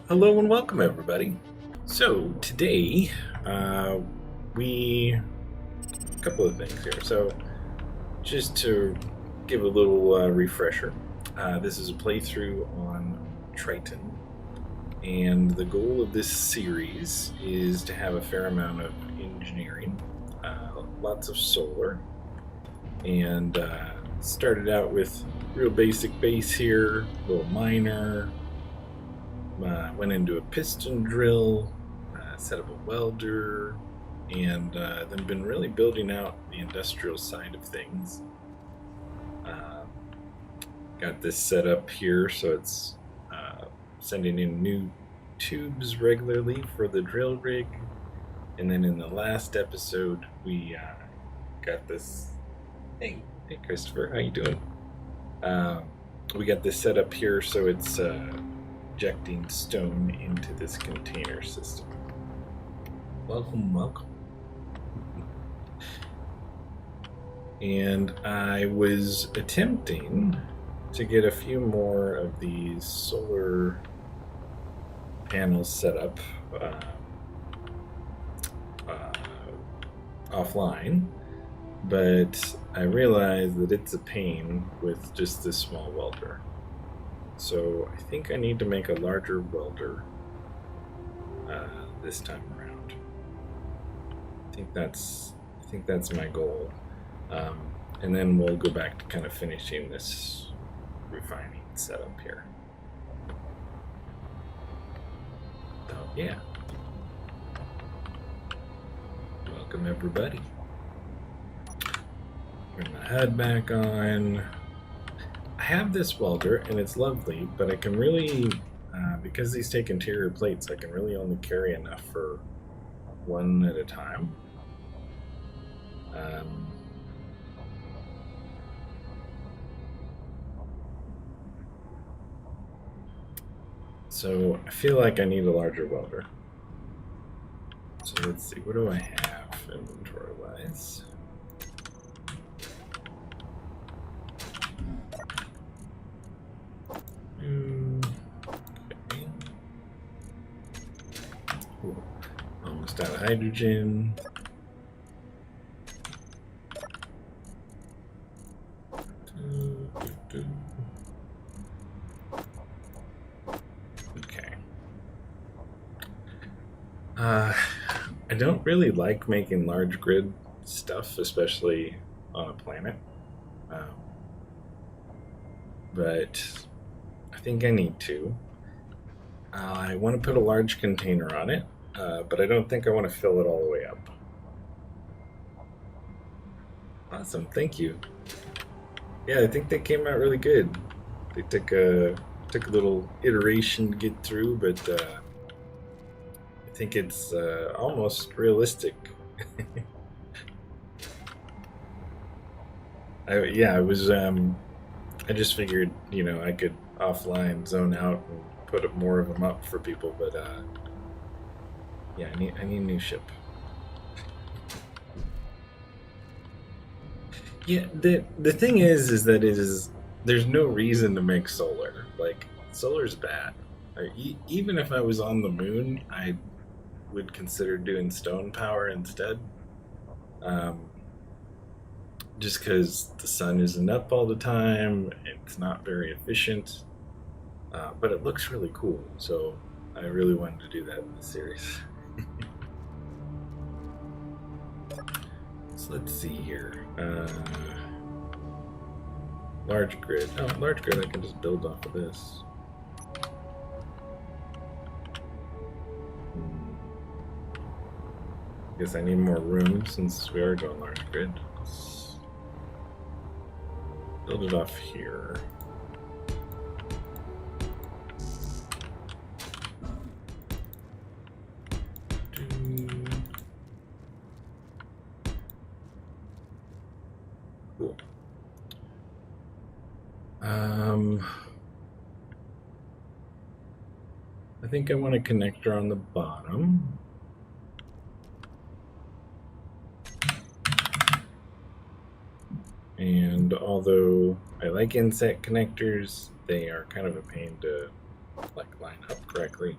Hello and welcome, everybody. So today, a couple of things here. So just to give a little refresher, this is a playthrough on Triton, and the goal of this series is to have a fair amount of engineering, lots of solar, and started out with real basic base here, little miner, went into a piston drill, set up a welder, and then been really building out the industrial side of things. Got this set up here so it's sending in new tubes regularly for the drill rig, and then in the last episode we got this. Hey Christopher, how you doing? We got this set up here so it's injecting stone into this container system. Welcome. And I was attempting to get a few more of these solar panels set up offline, but I realized that it's a pain with just this small welder. So I think I need to make a larger welder this time around. I think that's my goal, and then we'll go back to kind of finishing this refining setup here. So yeah, welcome everybody. Bring the HUD back on. I have this welder and it's lovely, but I can really, because these take interior plates, I can really only carry enough for one at a time. So I feel like I need a larger welder. So let's see, what do I have inventory-wise? Okay. Cool. Almost out of hydrogen. Okay. I don't really like making large grid stuff, especially on a planet. But I think I need to. I want to put a large container on it, but I don't think I want to fill it all the way up. Awesome, thank you. Yeah, I think they came out really good. They took a little iteration to get through, but I think it's almost realistic. I just figured, I could offline zone out and put more of them up for people, but yeah, I need a new ship. Yeah, the thing is that there's no reason to make solar. Like, solar's bad. Even if I was on the moon, I would consider doing stone power instead. Just because the sun isn't up all the time, it's not very efficient, but it looks really cool, so I really wanted to do that in the series. So let's see here. Large grid. Oh, large grid, I can just build off of this. Guess I need more room since we are going large grid. Let's build it off here. Cool. I think I want a connector on the bottom. And although I like inset connectors, they are kind of a pain to like line up correctly.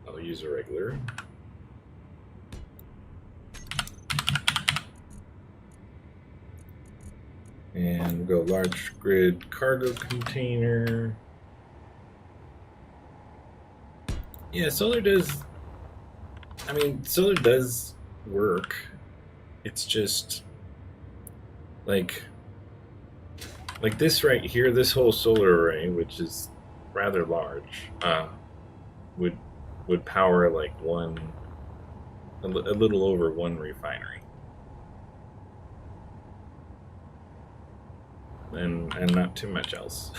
I'll use a regular. And we'll go large grid cargo container. Yeah, solar does work. It's just like this right here, this whole solar array, which is rather large, would power like a little over one refinery, and not too much else.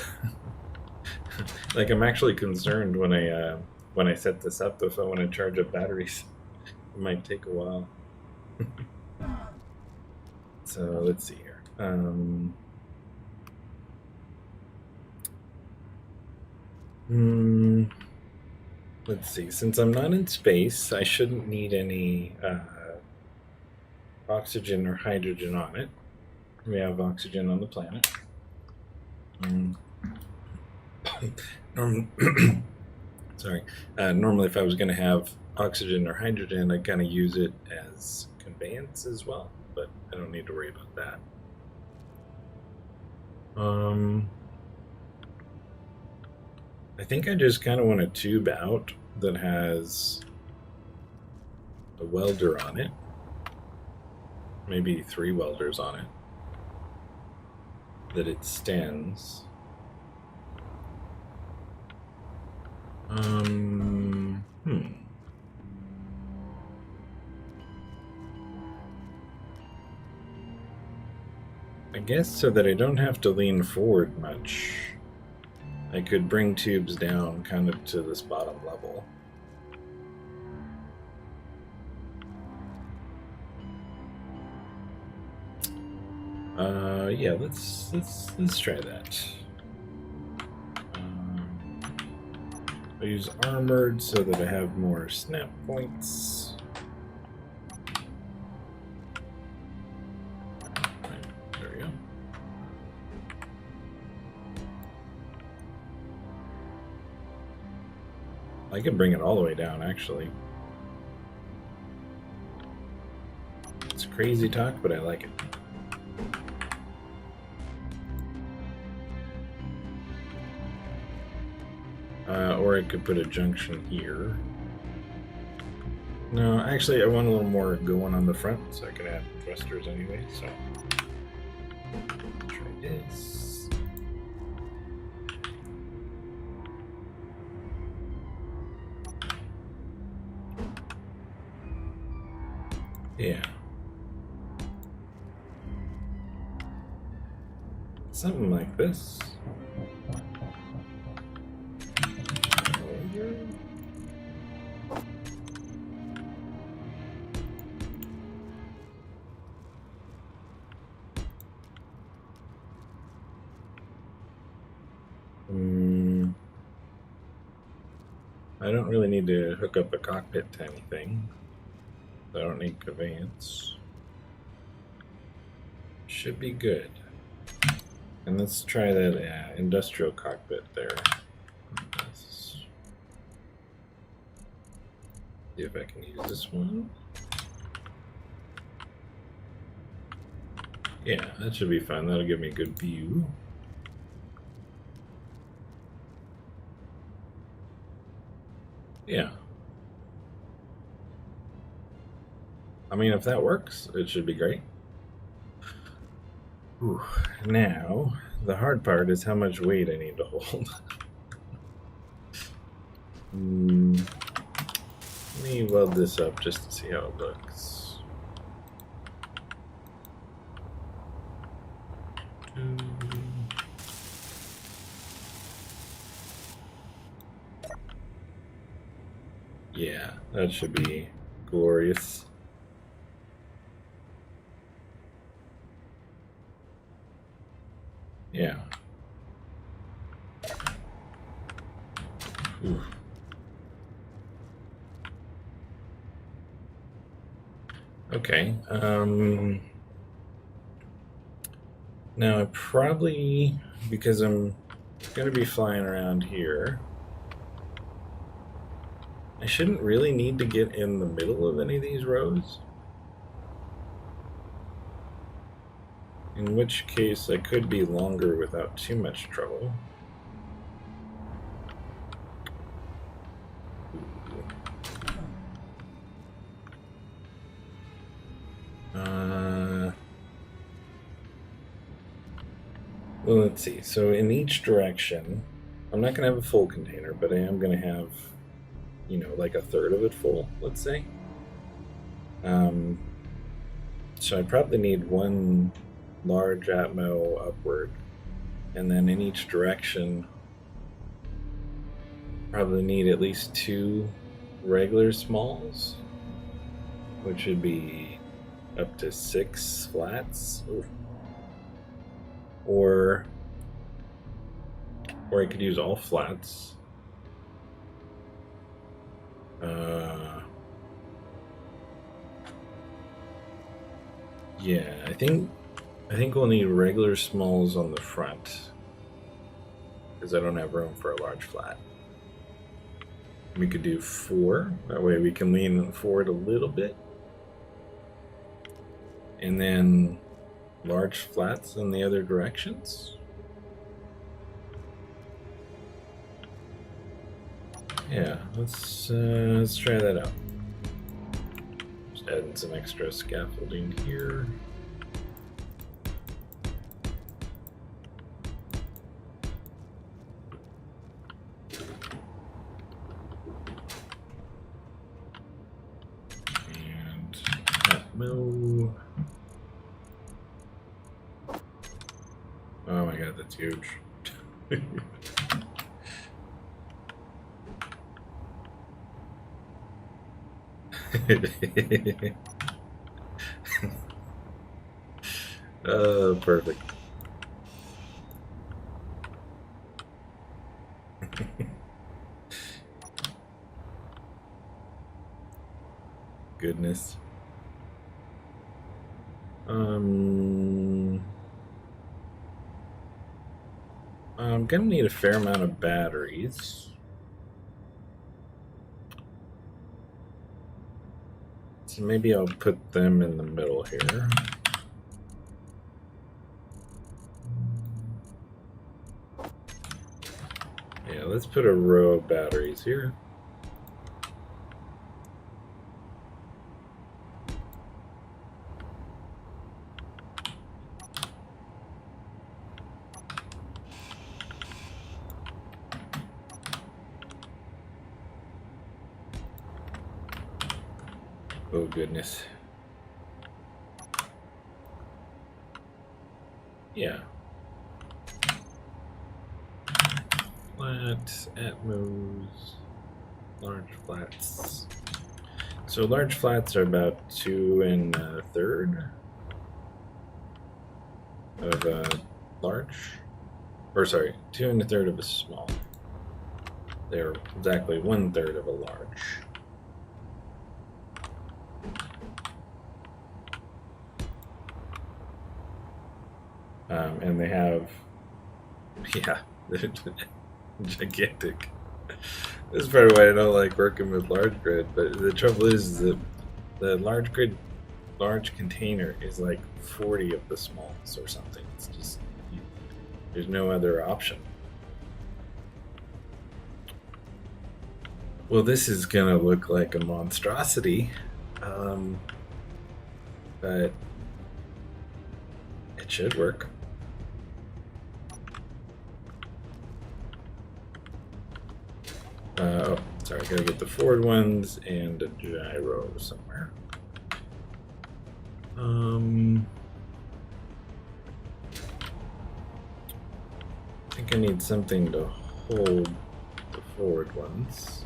Like, I'm actually concerned when I set this up, if I want to charge up batteries, it might take a while. So let's see here. Let's see. Since I'm not in space, I shouldn't need any oxygen or hydrogen on it. We have oxygen on the planet. Sorry. Normally, if I was going to have oxygen or hydrogen, I'd kind of use it as conveyance as well, but I don't need to worry about that. I think I just kind of want a tube out that has a welder on it. Maybe 3 welders on it. That extends. I guess so that I don't have to lean forward much, I could bring tubes down kind of to this bottom level. Yeah, let's try that. I use armored so that I have more snap points. There we go. I can bring it all the way down, actually. It's crazy talk, but I like it. Or I could put a junction here. No, actually, I want a little more going on the front, so I can add thrusters anyway, so. Try this. Yeah. Something like this. I don't really need to hook up a cockpit to anything. I don't need conveyance. Should be good. And let's try that industrial cockpit there. Let's see if I can use this one. Yeah, that should be fun. That'll give me a good view. Yeah. I mean, if that works, it should be great. Ooh. Now, the hard part is how much weight I need to hold. Let me weld this up just to see how it looks. Yeah, that should be glorious. Yeah. Ooh. Okay. Now I probably, because I'm going to be flying around here. I shouldn't really need to get in the middle of any of these rows. In which case, I could be longer without too much trouble. Well, let's see. So in each direction, I'm not going to have a full container, but I am going to have, you know, like a third of it full, let's say. So I probably need one large atmo upward, and then in each direction, probably need at least 2 regular smalls, which would be up to 6 flats. Ooh. Or I could use all flats. Yeah, I think we'll need regular smalls on the front because I don't have room for a large flat. We could do 4. That way we can lean forward a little bit. And then large flats in the other directions. Yeah, let's try that out. Just adding some extra scaffolding here. And atmo. Oh my god, that's huge. Oh, perfect. Goodness. I'm gonna need a fair amount of batteries. So maybe I'll put them in the middle here. Yeah, let's put a row of batteries here. Oh goodness. Yeah. Flat, atmos, large flats. So large flats are about 2 1/3 of a large, or sorry, 2 1/3 of a small. They're exactly 1/3 of a large. And they have, yeah, they're gigantic. This is part of why I don't like working with large grid, but the trouble is that the large container is like 40 of the smalls or something. It's just, there's no other option. Well, this is gonna look like a monstrosity, but it should work. Oh, sorry, I gotta get the forward ones and a gyro somewhere. I think I need something to hold the forward ones.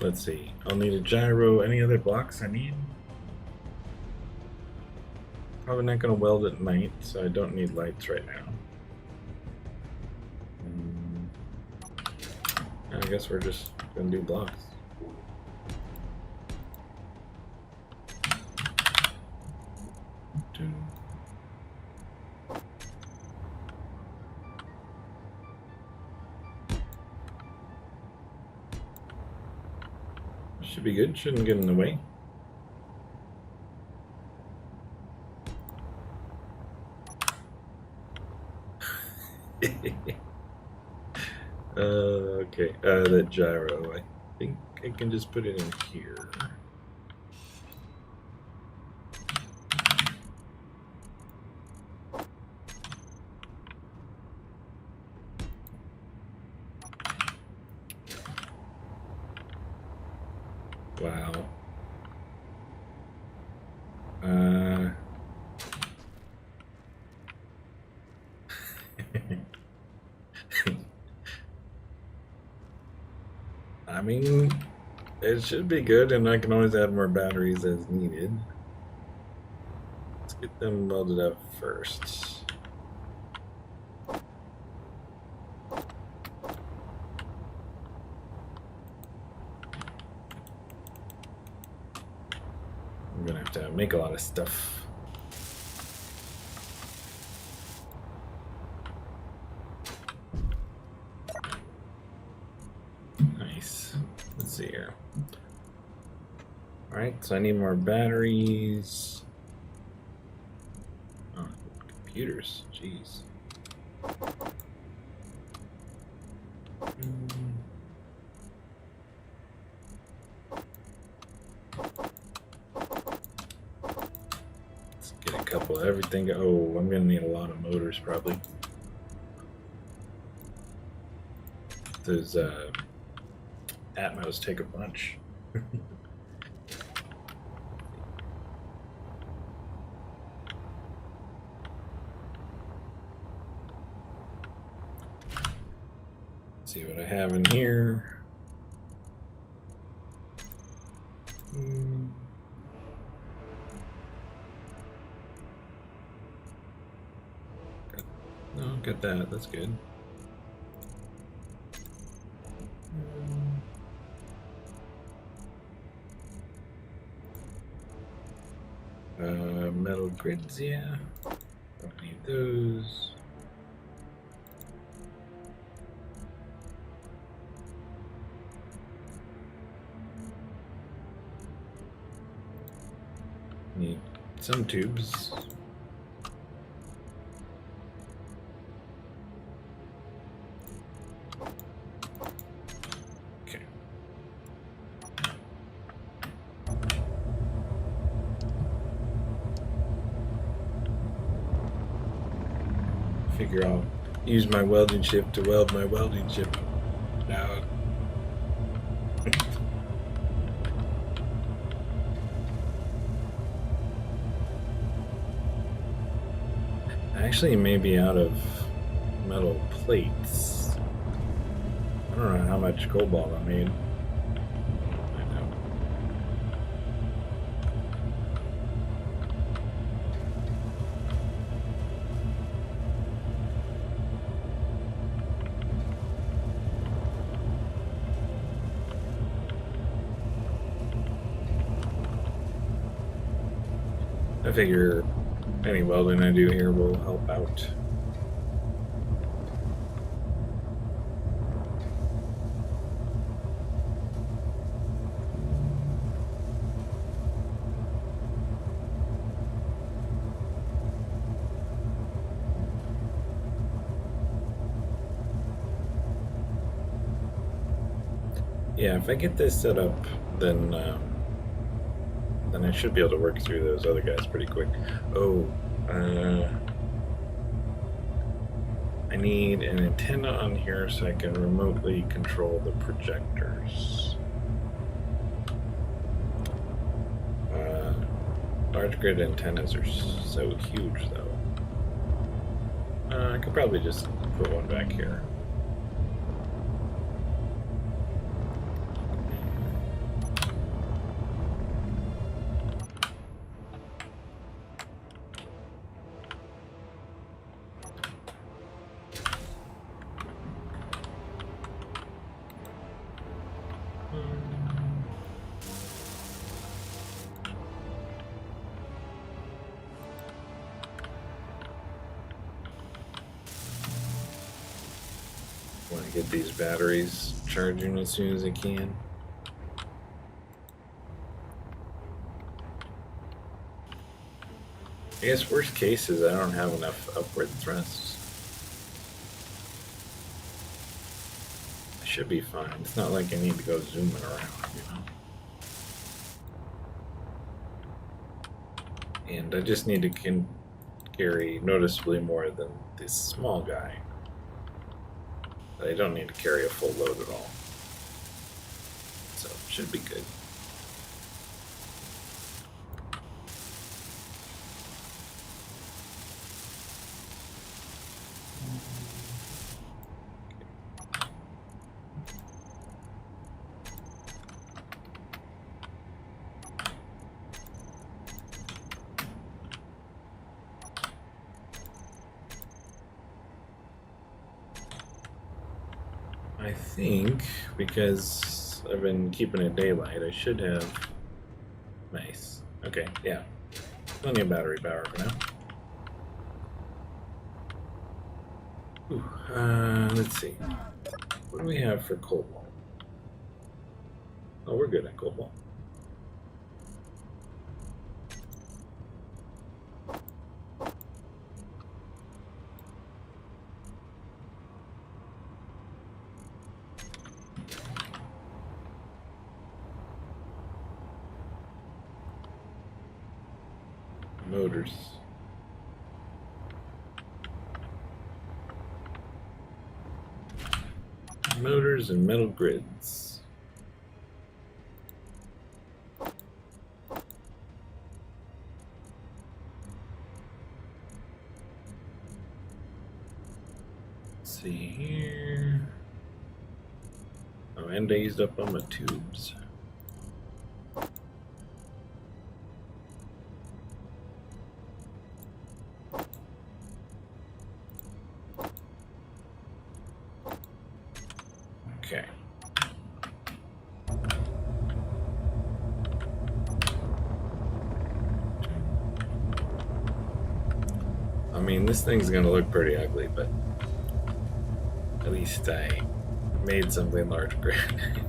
Let's see. I'll need a gyro. Any other blocks I need? Probably not going to weld at night, so I don't need lights right now. I guess we're just going to do blocks. Should be good. Shouldn't get in the way. Okay. That gyro. I think I can just put it in here. Wow. I mean, it should be good, and I can always add more batteries as needed. Let's get them welded up first. I'm gonna have to make a lot of stuff. Nice. Let's see here. Alright, so I need more batteries. Oh, computers. Jeez. Let's get a couple of everything. Oh, I'm gonna need a lot of motors probably. Those Atmos take a bunch. See what I have in here. No, get that. That's good. Metal grids, yeah. Don't need those. Need some tubes. Okay. Figure I'll use my welding ship to weld my welding ship. Now. Actually, maybe out of metal plates. I don't know how much cobalt I made. I know. I figure any welding I do here will help out. Yeah, if I get this set up, then I should be able to work through those other guys pretty quick. Oh, I need an antenna on here so I can remotely control the projectors. Large grid antennas are so huge, though. I could probably just put one back here. Want to get these batteries charging as soon as I can. I guess worst case is I don't have enough upward thrusts. I should be fine. It's not like I need to go zooming around, you know? And I just need to carry noticeably more than this small guy. I don't need to carry a full load at all. So, should be good. I think because I've been keeping it daylight, I should have. Nice. Okay, yeah. Plenty of battery power for now. Ooh, let's see. What do we have for cobalt? Oh, we're good at cobalt. Motors. Motors and metal grids. Let's see here. Oh, and I used up all my tubes. Okay. I mean, this thing's gonna look pretty ugly, but at least I made something large grand.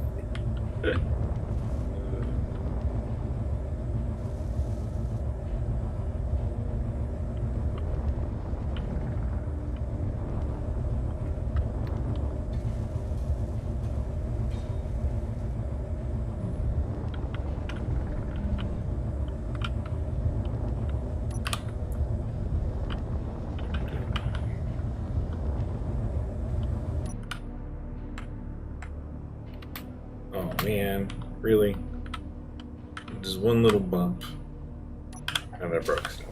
Oh man, really? Just one little bump and I broke stuff.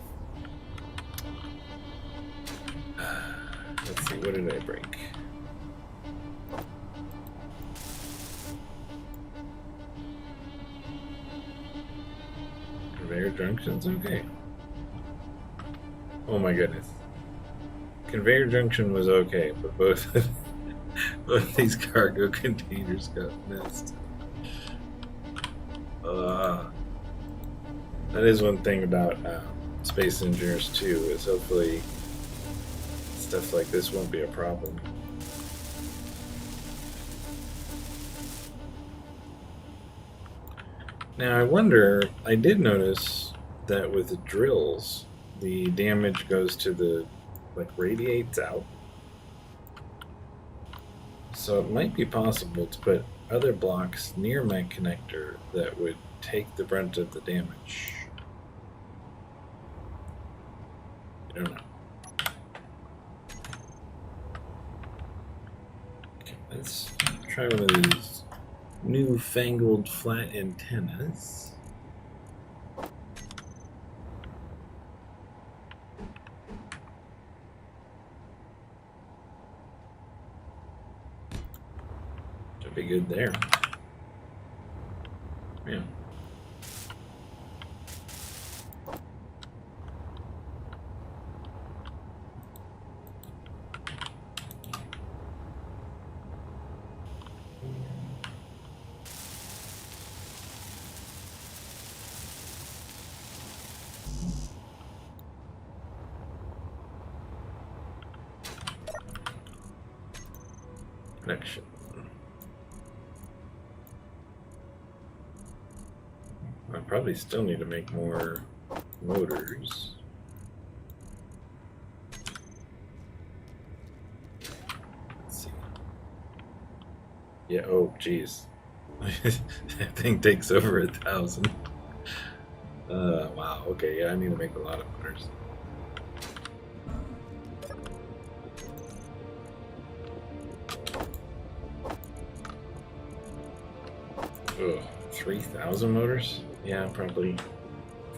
Let's see, what did I break? Conveyor junctions, okay. Oh my goodness. Conveyor junction was okay, but both these cargo containers got missed. That is one thing about Space Engineers too, is hopefully stuff like this won't be a problem. Now I wonder, I did notice that with the drills, the damage goes to the, like, radiates out. So it might be possible to put other blocks near my connector that would take the brunt of the damage. I don't know. Okay, let's try one of these newfangled flat antennas. Should be good there. Yeah. Connection. I probably still need to make more motors. Yeah, oh, jeez. That thing takes over 1,000. Wow, okay, yeah, I need to make a lot of motors. Ugh, 3,000 motors? Yeah, probably.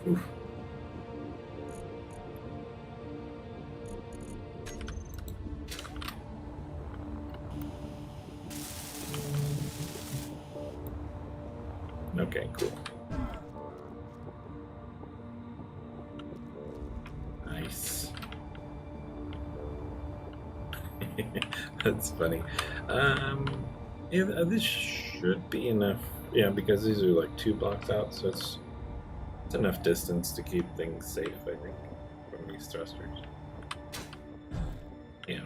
Oof. Okay, cool. Nice. That's funny. Yeah, this should be enough. Yeah, because these are like 2 blocks out, so it's enough distance to keep things safe, I think, from these thrusters. Yeah.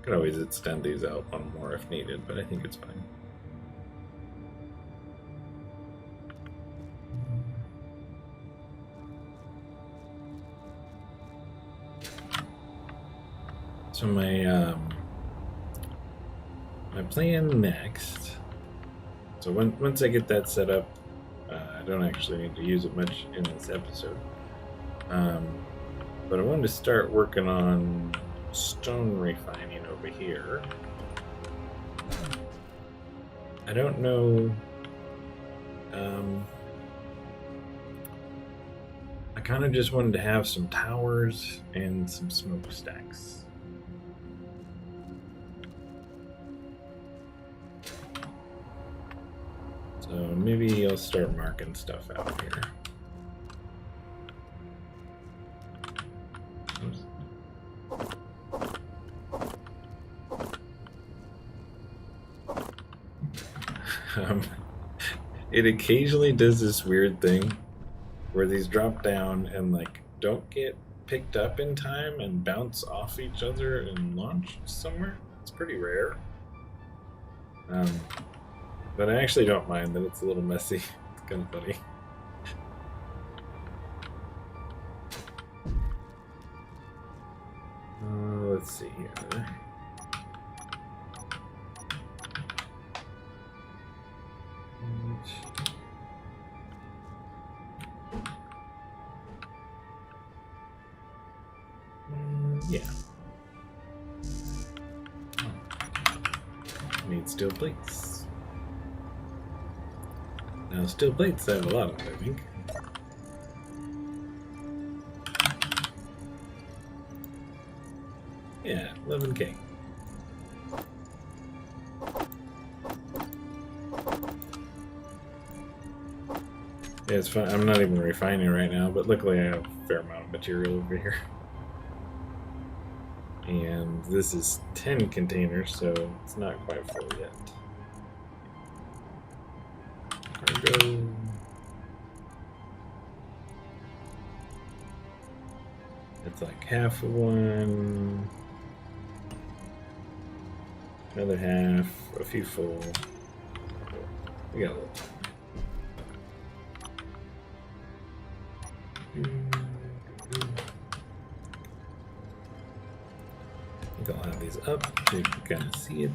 Could always extend these out one more if needed, but I think it's fine. So my plan next. So once I get that set up, I don't actually need to use it much in this episode. But I wanted to start working on stone refining over here. I don't know. I kind of just wanted to have some towers and some smokestacks. So maybe I'll start marking stuff out here. It occasionally does this weird thing where these drop down and like don't get picked up in time and bounce off each other and launch somewhere. It's pretty rare. But I actually don't mind that it's a little messy. It's kind of funny. Let's see here. Yeah. Need steel plates. Now, steel plates I have a lot of, I think. Yeah, 11K. Yeah, it's fine. I'm not even refining right now, but luckily I have a fair amount of material over here. And this is 10 containers, so it's not quite full yet. Cargo. It's like half of one. Another half, a few full. We got a little time. I think I'll have these up so you can kind of see it.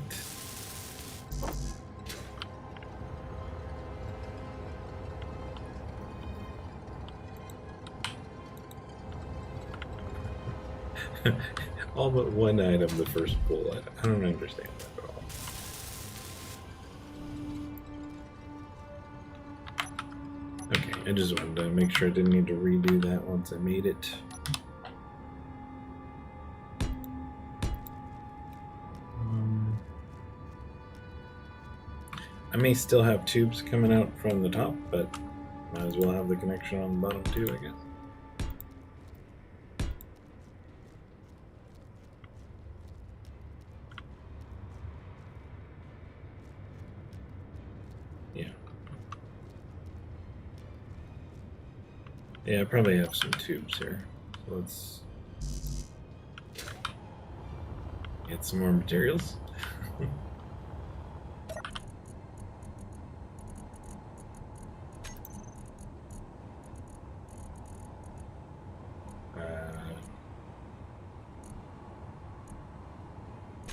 All but one item, the first pull. I don't understand that at all. Okay, I just wanted to make sure I didn't need to redo that once I made it. I may still have tubes coming out from the top, but might as well have the connection on the bottom too, I guess. Yeah, I probably have some tubes here. So let's get some more materials.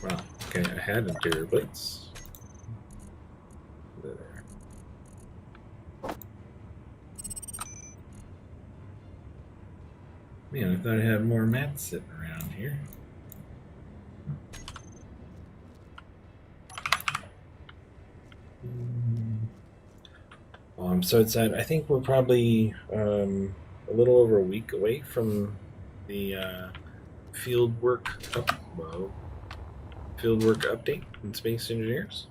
Well, okay, I had interior plates. There. Man, I thought I had more mats sitting around here. Well, I'm so excited. I think we're probably a little over a week away from the fieldwork update in Space Engineers.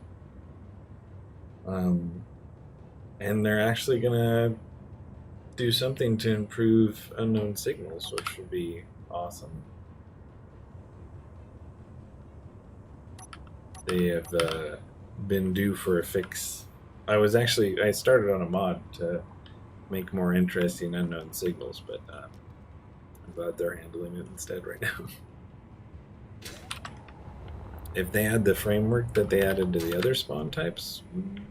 And they're actually gonna do something to improve unknown signals, which would be awesome. They have been due for a fix. I started on a mod to make more interesting unknown signals, but I'm glad they're handling it instead right now. If they had the framework that they added to the other spawn types,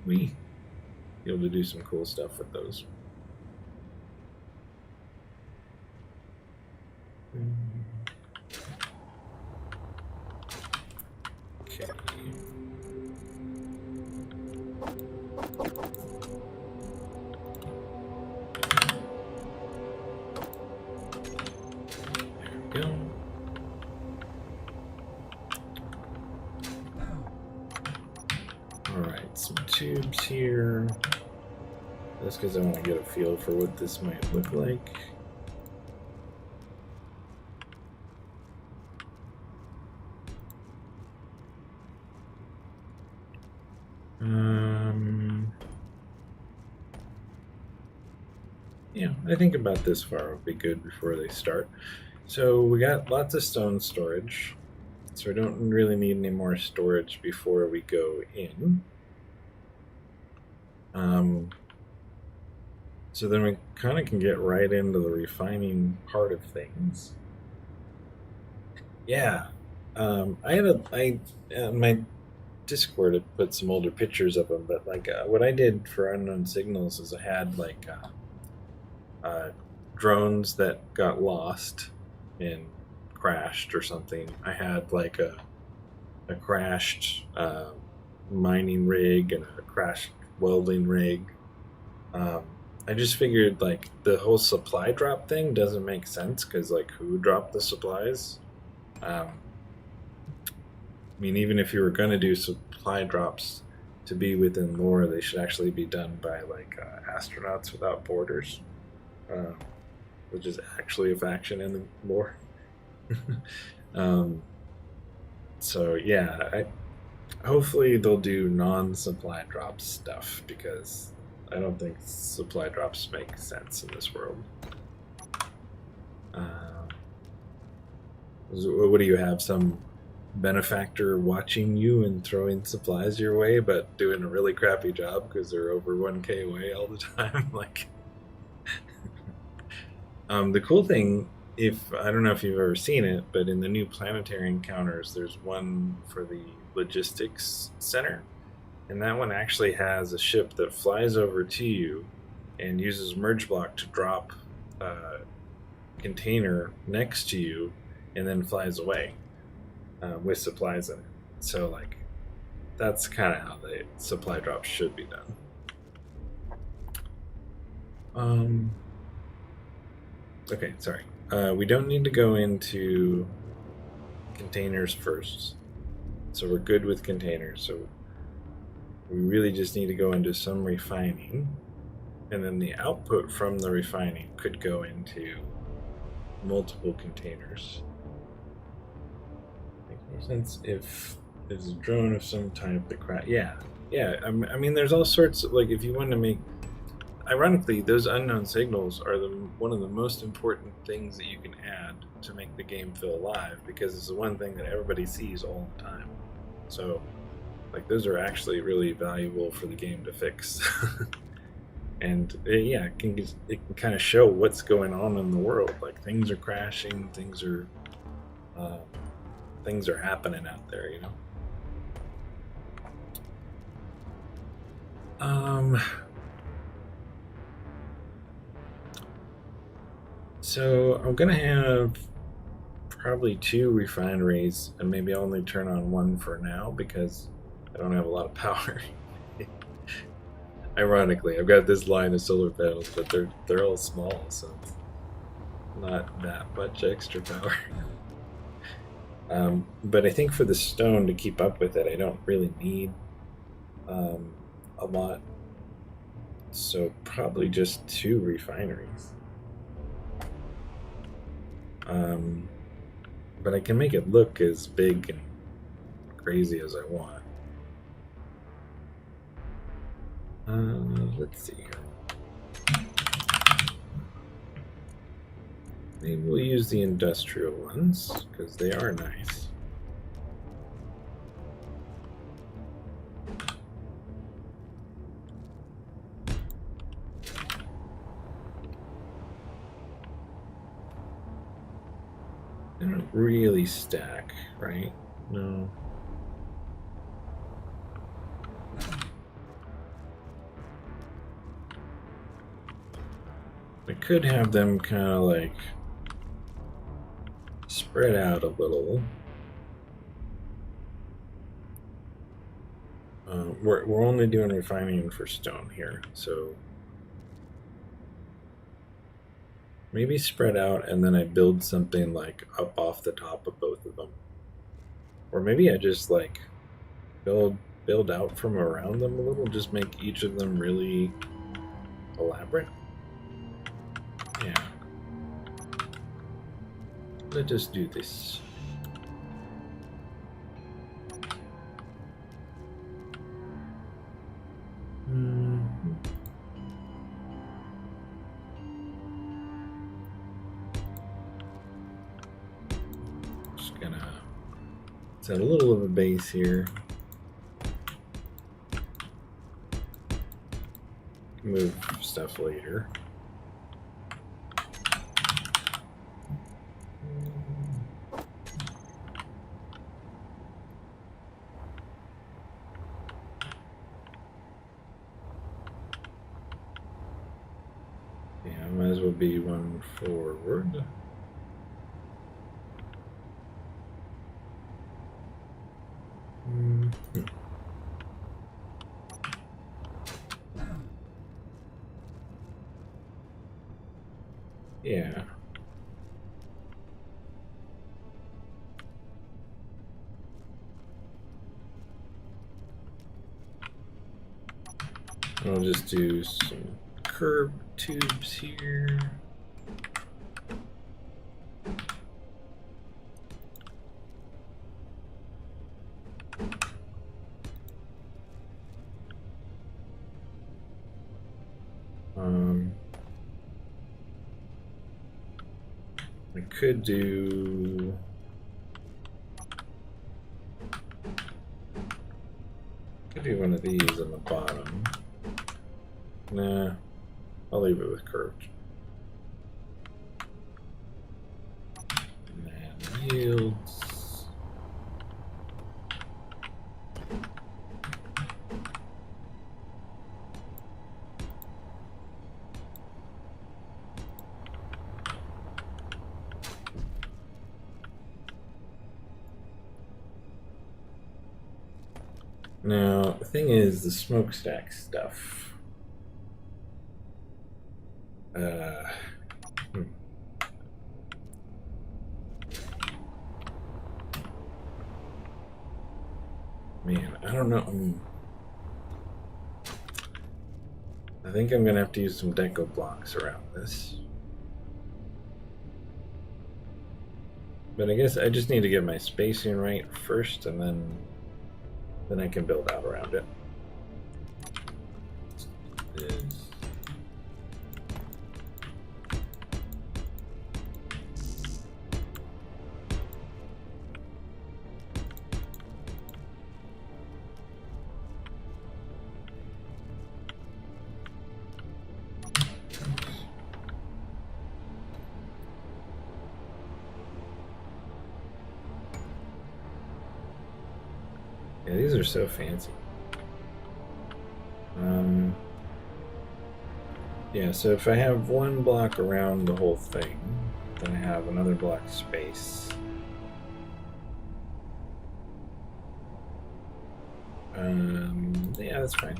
we be able to do some cool stuff with those. Okay. There we go. Alright, some tubes here. That's because I want to get a feel for what this might look like. Yeah, I think about this far would be good before they start. So we got lots of stone storage, so we don't really need any more storage before we go in. So then we kind of can get right into the refining part of things. Yeah, my Discord had put some older pictures of them, but like what I did for unknown signals is I had like drones that got lost and crashed or something. I had like a crashed mining rig and a crashed welding rig. I just figured like the whole supply drop thing doesn't make sense because like who dropped the supplies? I mean, even if you were going to do supply drops to be within lore, they should actually be done by like Astronauts Without Borders, which is actually a faction in the lore. So yeah, hopefully they'll do non-supply drop stuff because I don't think supply drops make sense in this world. What do you have? Some benefactor watching you and throwing supplies your way, but doing a really crappy job because they're over 1K away all the time? Like, the cool thing, I don't know if you've ever seen it, but in the new planetary encounters, there's one for the logistics center, and that one actually has a ship that flies over to you and uses merge block to drop a container next to you and then flies away with supplies in it. So like that's kind of how the supply drops should be done. Okay, sorry. We don't need to go into containers first. So we're good with containers. So we really just need to go into some refining. And then the output from the refining could go into multiple containers. Makes more sense if there's a drone of some type that crash. Yeah. I mean, there's all sorts of, like, if you want to make. Ironically, those unknown signals are one of the most important things that you can add to make the game feel alive, because it's the one thing that everybody sees all the time. So, like, those are actually really valuable for the game to fix. And it can kind of show what's going on in the world. Like, things are crashing, things are happening out there, you know. So I'm gonna have probably 2 refineries, and maybe I'll only turn on 1 for now because I don't have a lot of power. Ironically, I've got this line of solar panels, but they're all small, so it's not that much extra power. But I think for the stone to keep up with it, I don't really need a lot. So probably just 2 refineries. But I can make it look as big and crazy as I want. Let's see here. Maybe we'll use the industrial ones because they are nice. They don't really stack, right? No. I could have them kind of like spread out a little. We're only doing refining for stone here, so maybe spread out and then I build something like up off the top of both of them. Or maybe I just like build out from around them a little, just make each of them really elaborate. Yeah. Let us do this. Just gonna set a little of a base here. Move stuff later. Yeah, might as well be 1 forward. Yeah. I'll just do some curved tubes here. I could do one of these on the bottom. Nah, I'll leave it with curved. And yields. Now, the thing is, the smokestack stuff. Man, I don't know. I think I'm gonna have to use some deco blocks around this. But I guess I just need to get my spacing right first, and then I can build out around it. Yeah, these are so fancy. Yeah, so if I have 1 block around the whole thing, then I have another block space. Yeah, that's fine.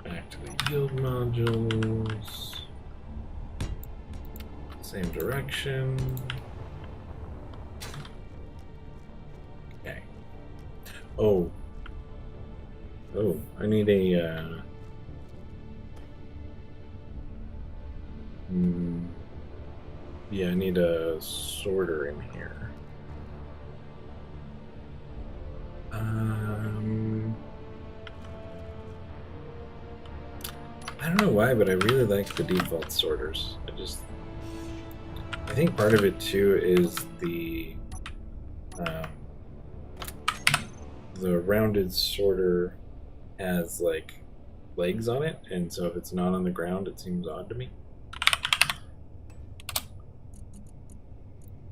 Back to the yield modules. Same direction. Okay. Oh, I need a yeah, I need a sorter in here. I don't know why, but I really like the default sorters. I think part of it too is the rounded sorter has like legs on it, and so if it's not on the ground, it seems odd to me.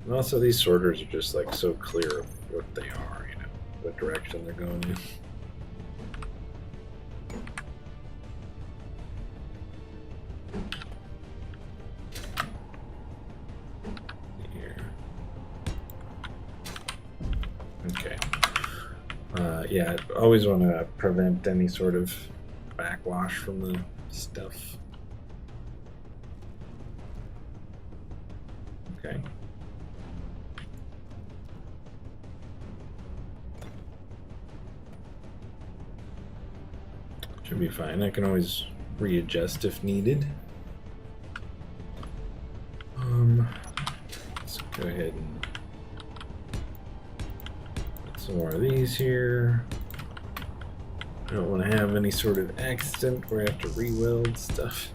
And also, these sorters are just like so clear of what they are, you know, what direction they're going in. Here. Okay. Yeah, I always want to prevent any sort of backwash from the stuff. Okay. Should be fine. I can always readjust if needed. Let's go ahead and put some more of these here. I don't want to have any sort of accident where I have to re-weld stuff.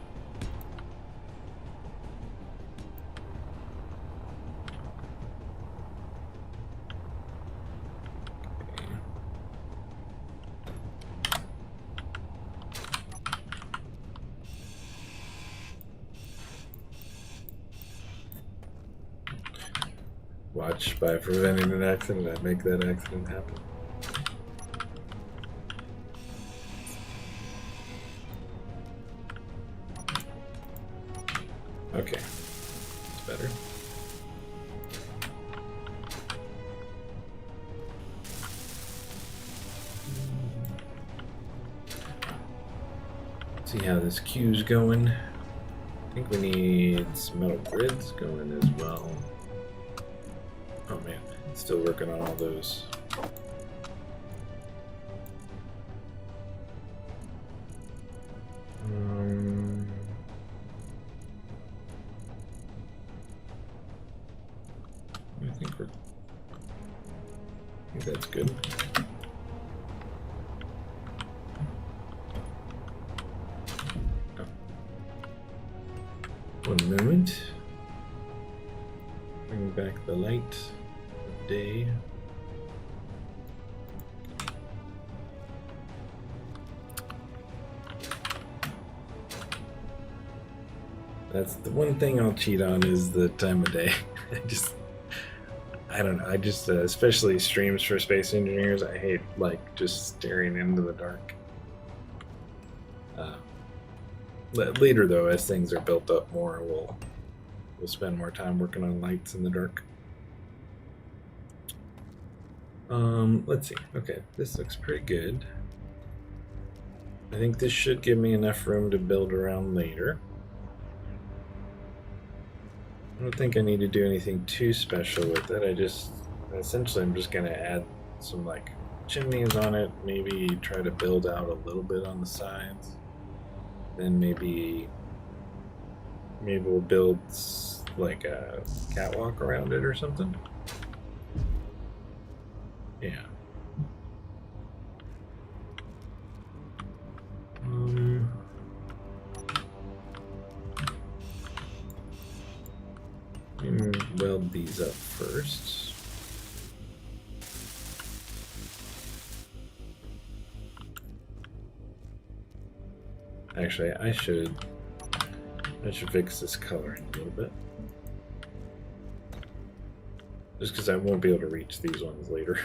Watch, by preventing an accident, I make that accident happen. Okay, it's better. See how this queue's going. I think we need some metal grids going as well. Oh man, still working on all those. I think that's good. Oh. One moment. Bring back the light of day. That's the one thing I'll cheat on is the time of day. I don't know. Especially streams for space engineers, I hate like just staring into the dark. Later though, as things are built up more, we'll spend more time working on lights in the dark. Let's see. Okay, this looks pretty good. I think this should give me enough room to build around later. I don't think I need to do anything too special with it. Essentially I'm just gonna add some like chimneys on it, maybe try to build out a little bit on the sides. Then maybe we'll build like a catwalk around it or something. Yeah. Weld these up first. Actually, I should fix this coloring a little bit. Just because I won't be able to reach these ones later.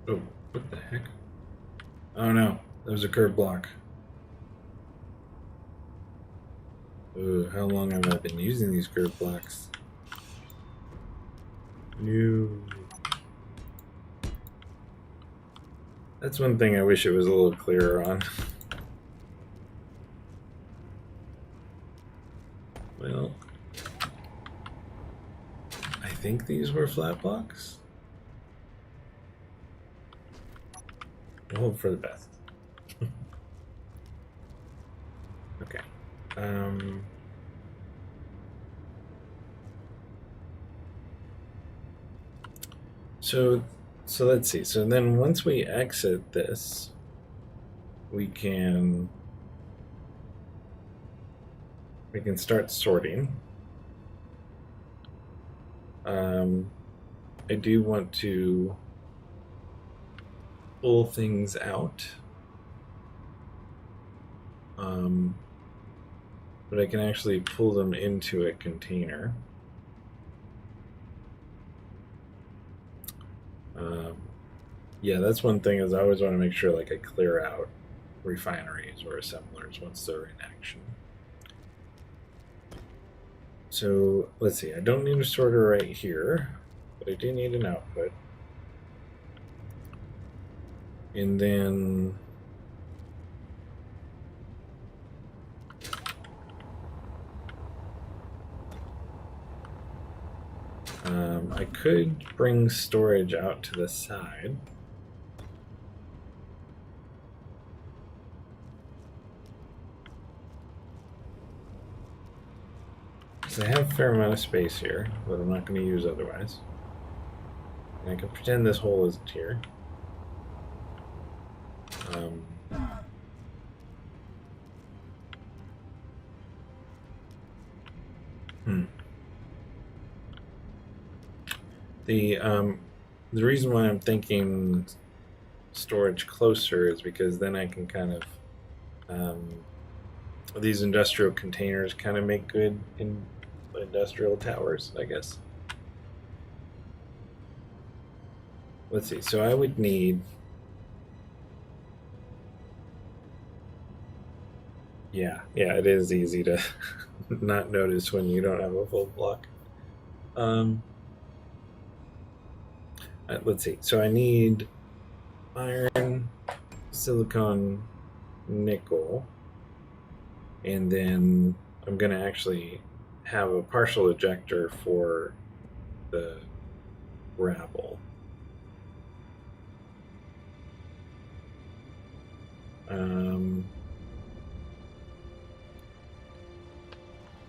Oh, what the heck? Oh no, that was a curved block. Ooh, how long have I been using these curved blocks? No. That's one thing I wish it was a little clearer on. Well, I think these were flat blocks. We'll hope for the best. Okay. So let's see. So then once we exit this, we can start sorting. I do want to pull things out. But I can actually pull them into a container. Yeah, that's one thing is I always want to make sure like I clear out refineries or assemblers once they're in action. So let's see, I don't need a sorter right here, but I do need an output. And then I could bring storage out to the side. Because I have a fair amount of space here that I'm not going to use otherwise. And I can pretend this hole isn't here. The reason why I'm thinking storage closer is because then I can kind of these industrial containers kind of make good in industrial towers, I guess. Let's see. So I would need. Yeah, it is easy to not notice when you don't have a full block. Let's see. So I need iron, silicon, nickel, and then I'm going to actually have a partial ejector for the gravel.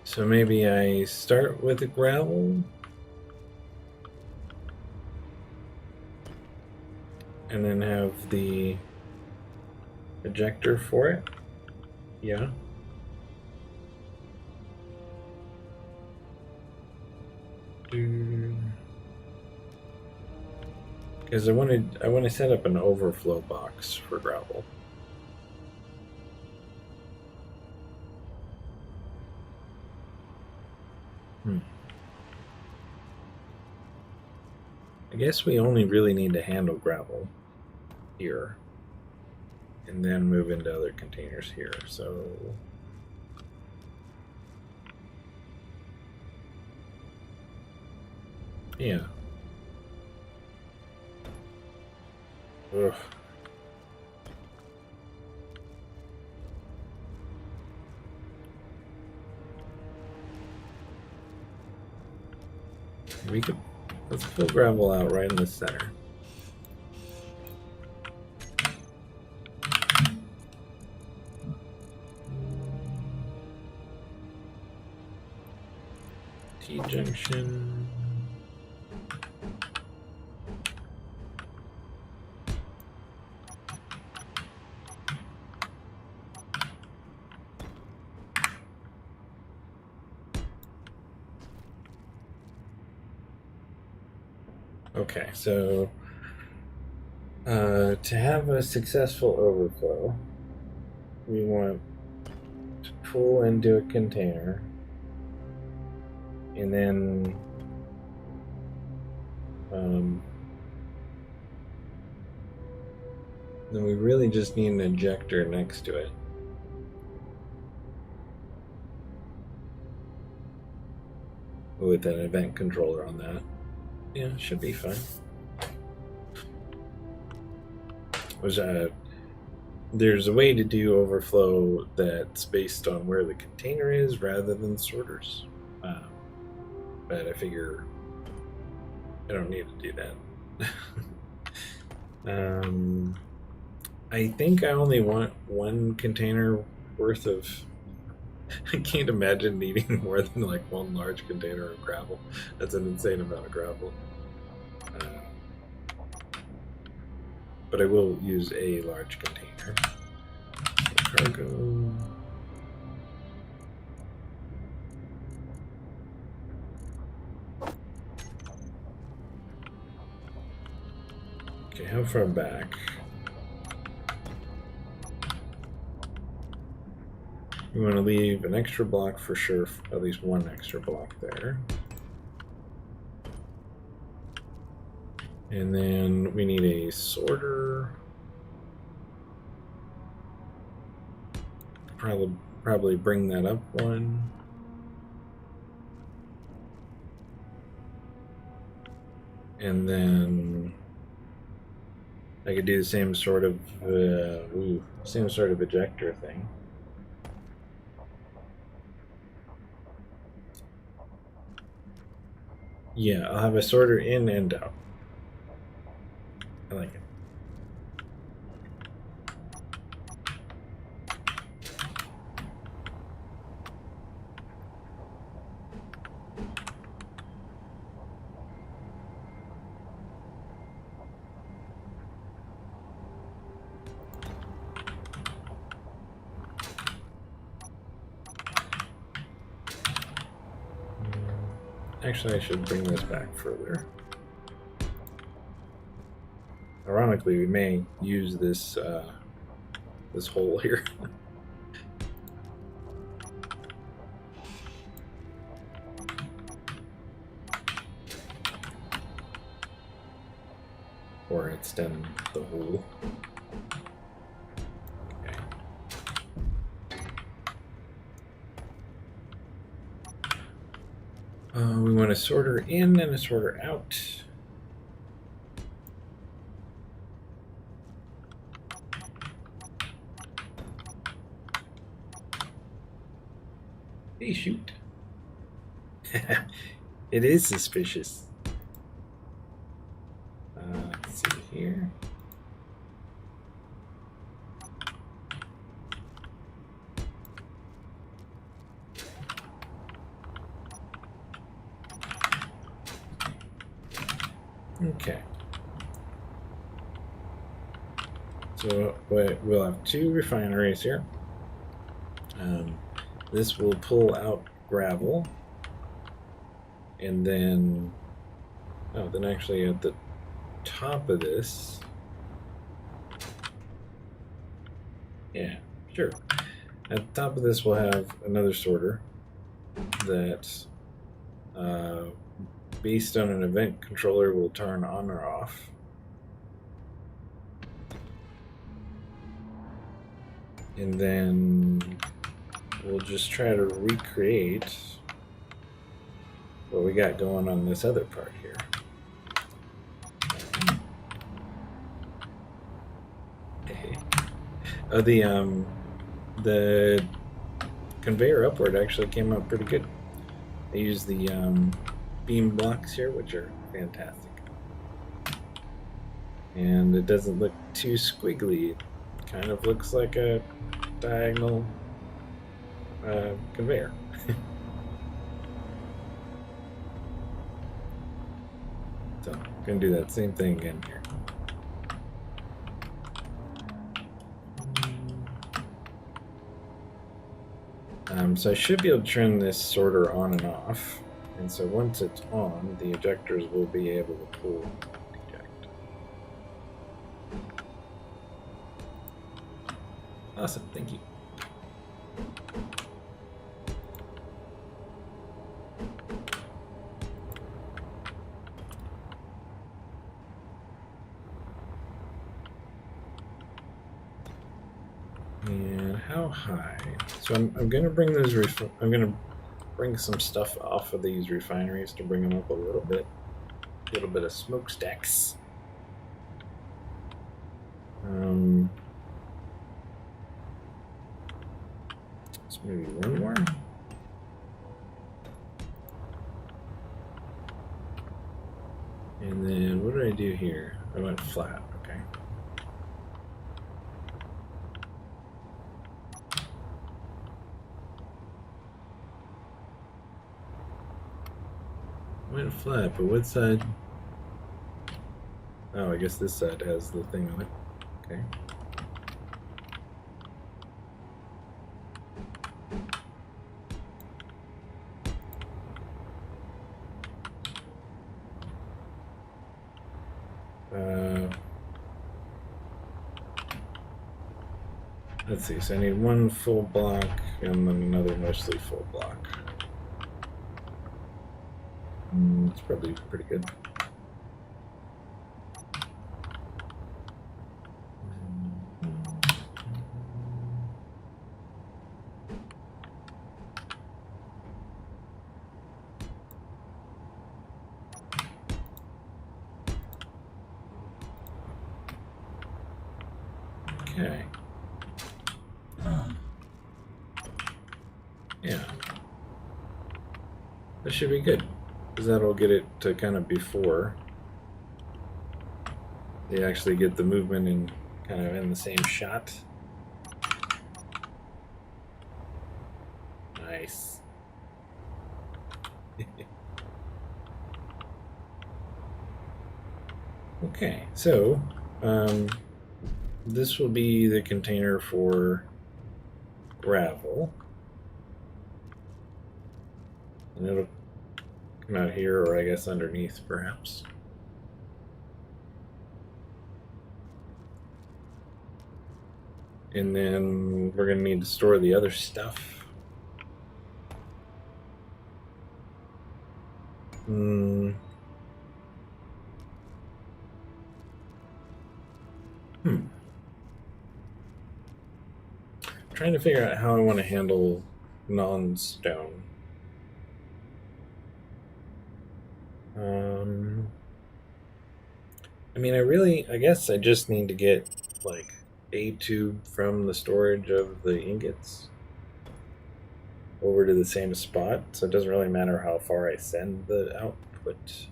So maybe I start with the gravel and then have the ejector for it. Yeah. Because I want to set up an overflow box for gravel. I guess we only really need to handle gravel here and then move into other containers here. So yeah. Ugh. Let's pull gravel out right in the center. T-junction. Okay, so to have a successful overflow, we want to pull into a container, and then we really just need an injector next to it. With an event controller on that. Yeah, should be fine. There's a way to do overflow that's based on where the container is rather than sorters. But I figure I don't need to do that. I think I only want one container worth of. I can't imagine needing more than like one large container of gravel. That's an insane amount of gravel. But I will use a large container. Cargo. Okay, how far back? We want to leave an extra block for sure, at least one extra block there. And then we need a sorter. Probably bring that up one. And then I could do the same sort of ejector thing. Yeah, I'll have a sorter in and out. I like it. Actually, I should bring this back further. Ironically, we may use this this hole here. Or extend the hole. Okay. We want a sorter in and a sorter out. Hey, shoot. It is suspicious. Let's see here. Okay. So we'll have two refineries here. This will pull out gravel, and then actually at the top of this, yeah, sure. At the top of this, we'll have another sorter that, based on an event controller, will turn on or off. And then we'll just try to recreate what we got going on this other part here. The conveyor upward actually came out pretty good. I used the beam blocks here, which are fantastic. And it doesn't look too squiggly. It kind of looks like a diagonal conveyor. So I'm going to do that same thing again here. So I should be able to turn this sorter on and off. And so once it's on, the ejectors will be able to pull and eject. Awesome, thank you. And how high? So I'm going to bring those. I'm going to bring some stuff off of these refineries to bring them up a little bit of smokestacks. So maybe one more. And then what did I do here? I went flat. Okay. Went flat, but what side? Oh, I guess this side has the thing on it. Okay. Let's see, so I need one full block and then another mostly full block. It's probably pretty good. Okay. Yeah. This should be good, because that'll get it to kind of before they actually get the movement in kind of in the same shot. Nice. Okay, so this will be the container for gravel. And it'll come out here, or I guess underneath, perhaps. And then we're going to need to store the other stuff. Trying to figure out how I want to handle non-stone. I mean, I guess I just need to get like a tube from the storage of the ingots over to the same spot, so it doesn't really matter how far I send the output.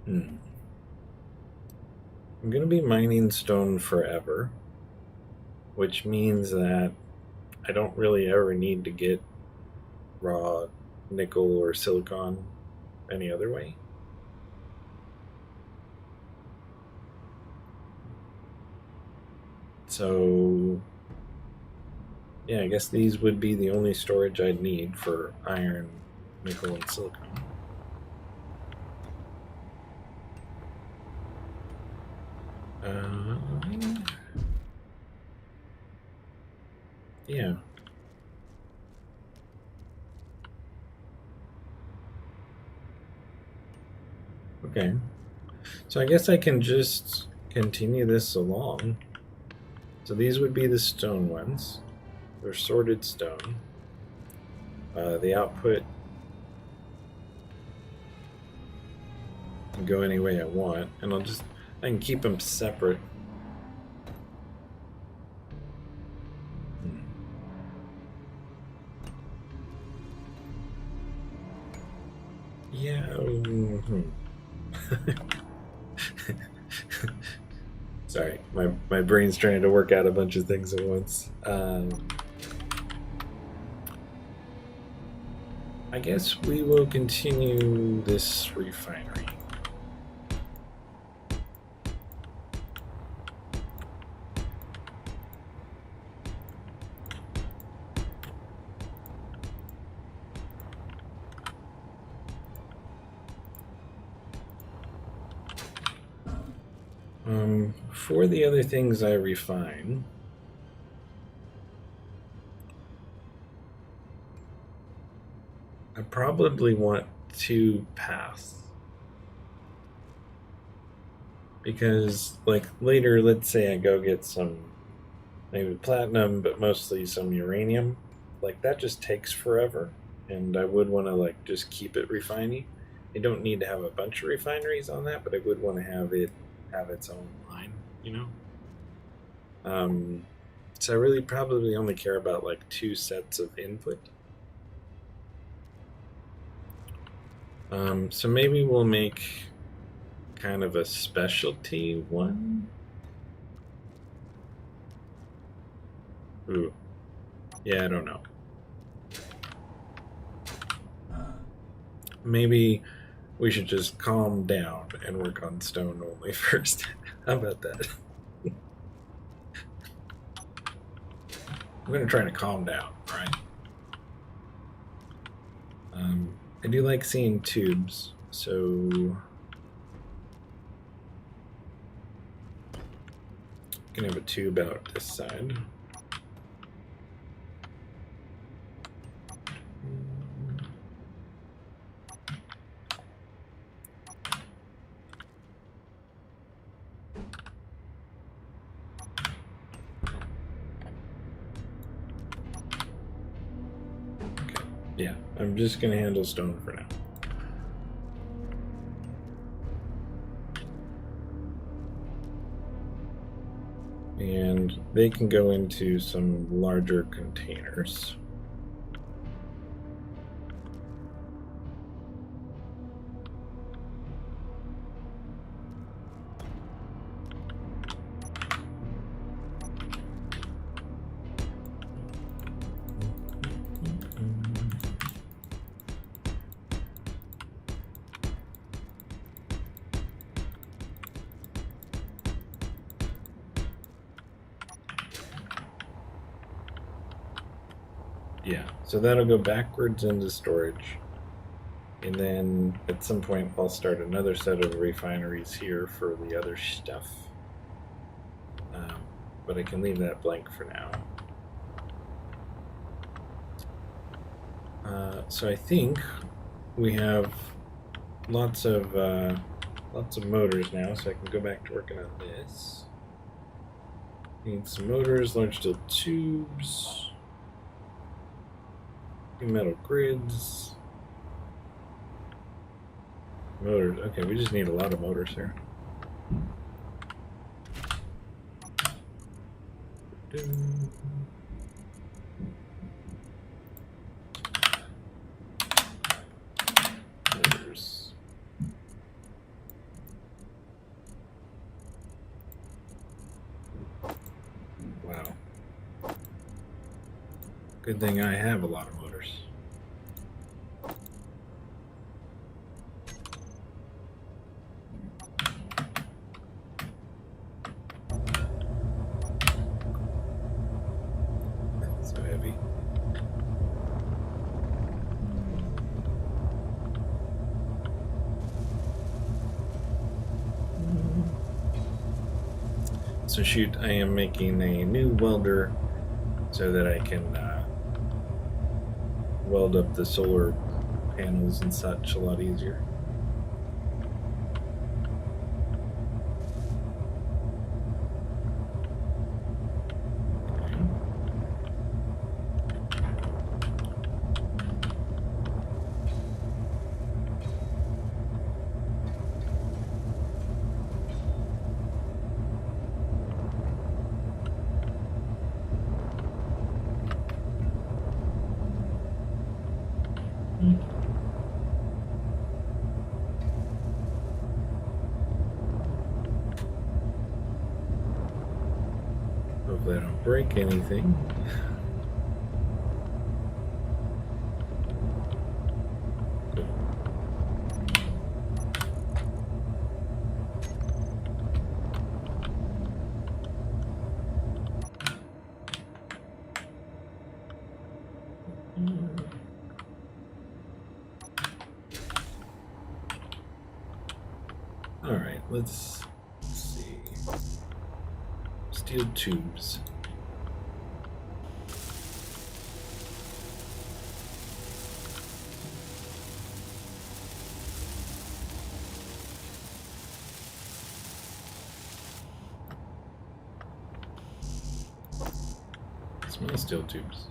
I'm going to be mining stone forever, which means that I don't really ever need to get raw nickel or silicon any other way. So, yeah, I guess these would be the only storage I'd need for iron, nickel, and silicon. Yeah. Okay. So I guess I can just continue this along. So these would be the stone ones. They're sorted stone. The output can go any way I want, and I can keep them separate. Yeah. Sorry, my brain's trying to work out a bunch of things at once. I guess we will continue this refinery. For the other things I refine, I probably want 2 paths. Because, like, later, let's say I go get some, maybe platinum, but mostly some uranium. Like, that just takes forever. And I would want to, like, just keep it refining. I don't need to have a bunch of refineries on that, but I would want to have it have its own line, you know? So I really probably only care about, like, 2 sets of input. So maybe we'll make kind of a specialty one. Ooh. Yeah, I don't know. Maybe we should just calm down and work on stone only first. How about that? I'm going to try to calm down, right? I do like seeing tubes, so I can have a tube out this side. Okay, yeah, I'm just going to handle stone for now. And they can go into some larger containers. Yeah, so that'll go backwards into storage. And then at some point I'll start another set of refineries here for the other stuff. But I can leave that blank for now. So I think we have lots of motors now, so I can go back to working on this. Need some motors, large steel tubes, metal grids, motors. Okay, we just need a lot of motors here. Motors. Wow. Good thing I have a lot of motors. So heavy. So shoot, I am making a new welder so that I can weld up the solar panels and such a lot easier. Hopefully I don't break anything. All right, let's see. steel tubes. Small steel tubes.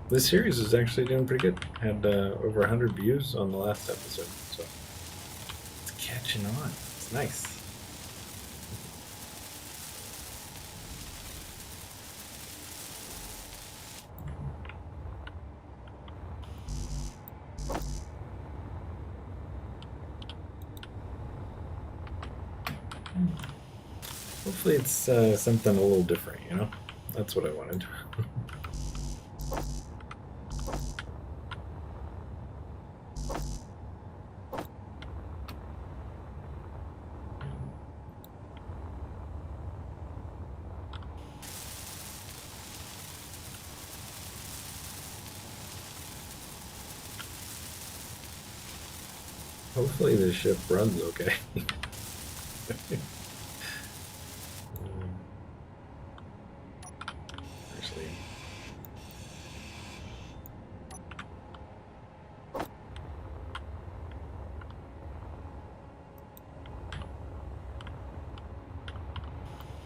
This series is actually doing pretty good. Had over 100 views on the last episode, so it's catching on. It's nice. Hopefully it's something a little different, you know? That's what I wanted. Hopefully this ship runs okay. Actually,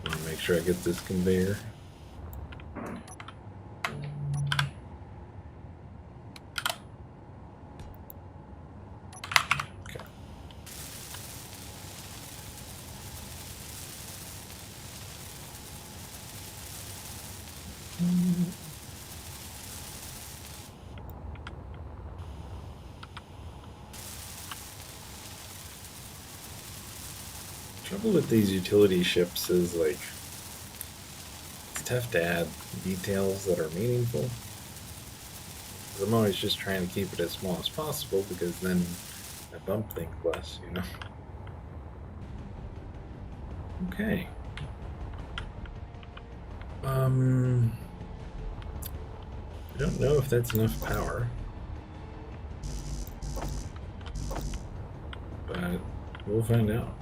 want to make sure I get this conveyor. Trouble with these utility ships is like it's tough to add details that are meaningful. I'm always just trying to keep it as small as possible because then I bump things less, you know. Okay. I don't know if that's enough power, but we'll find out.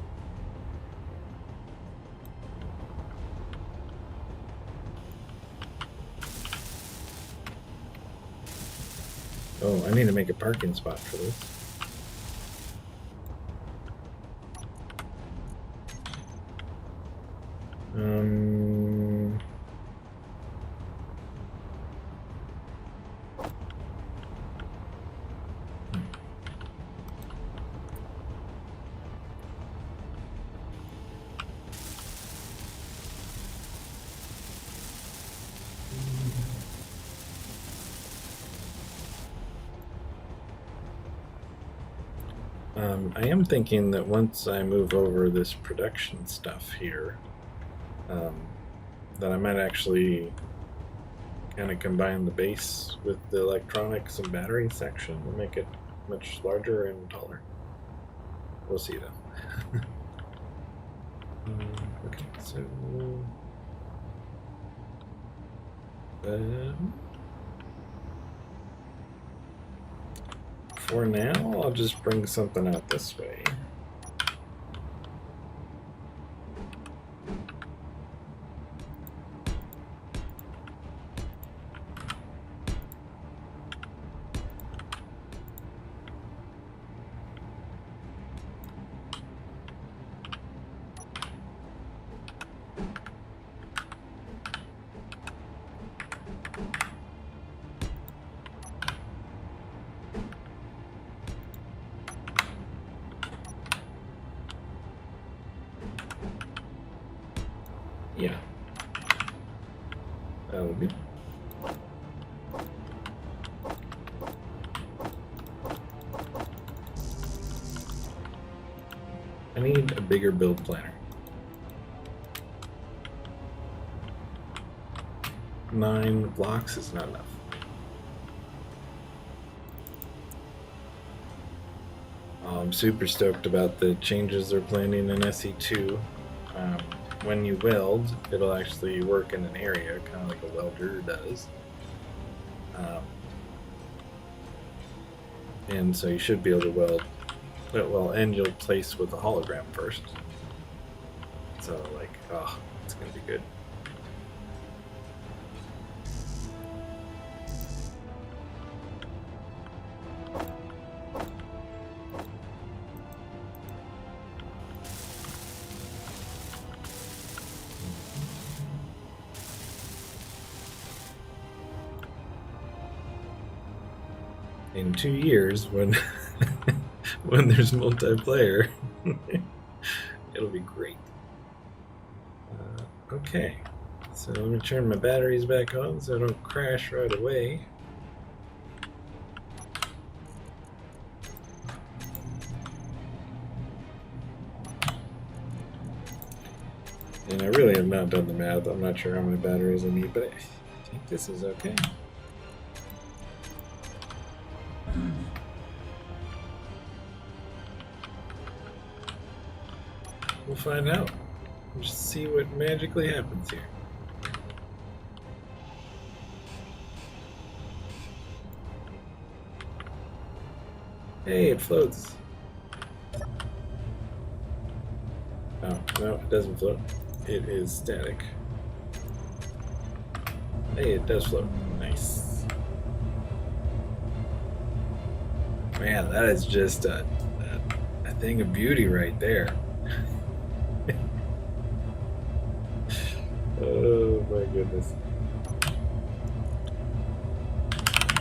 Oh, I need to make a parking spot for this. I am thinking that once I move over this production stuff here, that I might actually kind of combine the base with the electronics and battery section and make it much larger and taller. We'll see though. Okay, so for now, I'll just bring something out this way. Yeah, that would be. I need a bigger build planner. 9 blocks is not enough. I'm super stoked about the changes they're planning in SE2. when you weld, it'll actually work in an area, kind of like a welder does. And so you should be able to weld it well, and you'll place with a hologram first. So, like, oh, it's going to be good. In 2 years, when when there's multiplayer, it'll be great. Okay, so let me turn my batteries back on so I don't crash right away. And I really have not done the math. I'm not sure how many batteries I need, but I think this is okay. We'll find out. Just see what magically happens here. Hey, it floats. Oh, no, it doesn't float. It is static. Hey, it does float. Nice. Man, that is just a thing of beauty right there. Oh my goodness.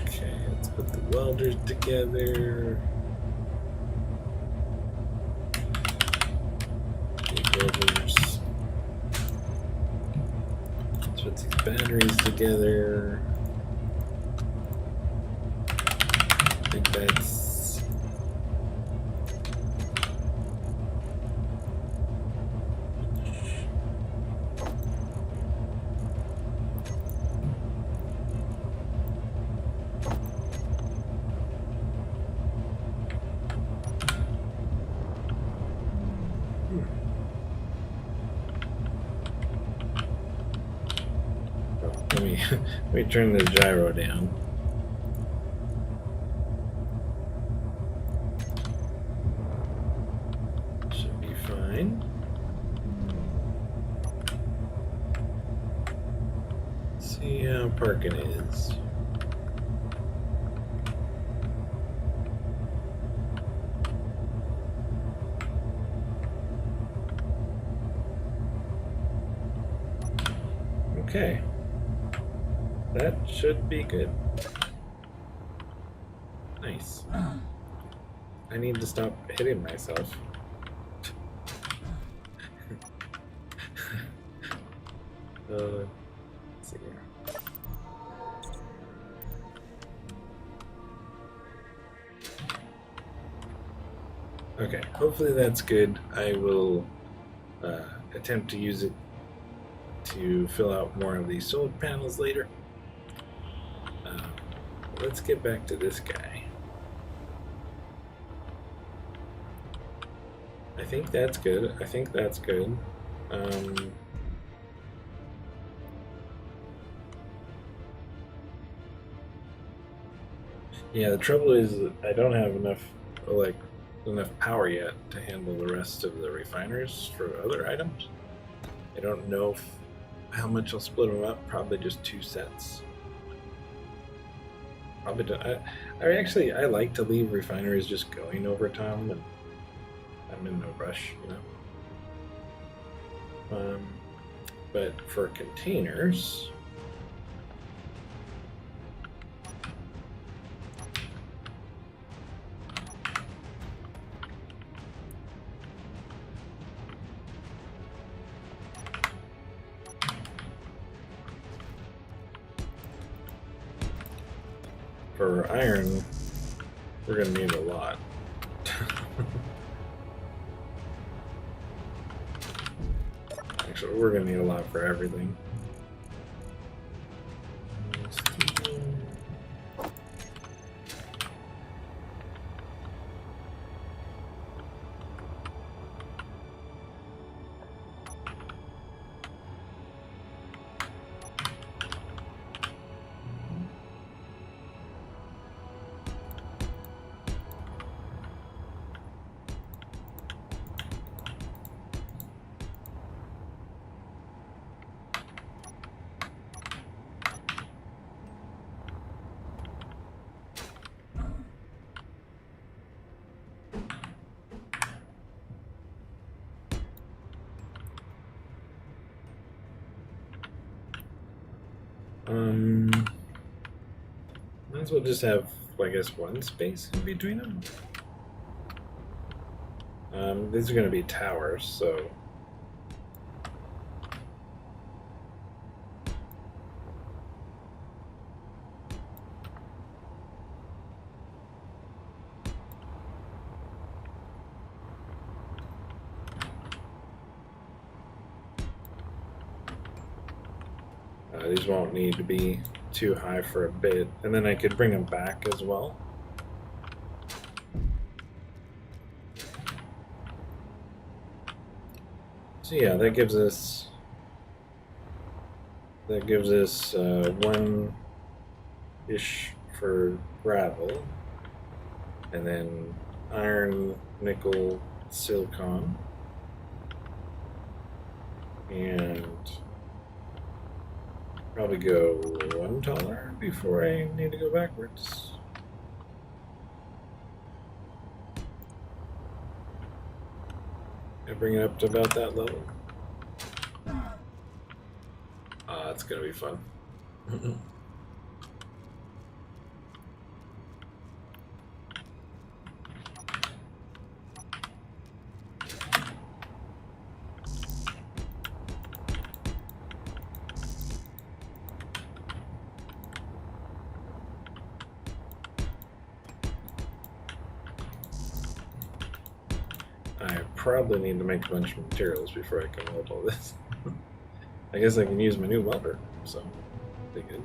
Okay, let's put the welders together. Welders. Let's put these batteries together. I think that's let me turn the gyro down. Should be fine. Let's see how parking is. Okay. That should be good. Nice. I need to stop hitting myself. Let's see here. Okay, hopefully that's good. I will attempt to use it to fill out more of these solar panels later. Let's get back to this guy. I think that's good. I think that's good. Yeah, the trouble is that I don't have enough power yet to handle the rest of the refiners for other items. I don't know how much I'll split them up. Probably just 2 sets. Probably don't. I like to leave refineries just going over time, and I'm in no rush, you know. But for containers, for iron, we're gonna need a lot. Actually, we're gonna need a lot for everything. Might as well just have, I guess, one space in between them. These are going to be towers, so... these won't need to be too high for a bit, and then I could bring them back as well. So yeah, that gives us one-ish for gravel, and then iron, nickel, silicon, and probably go one taller before I need to go backwards. I bring it up to about that level. That's gonna be fun. I probably need to make a bunch of materials before I can weld all this. I guess I can use my new welder, so be good.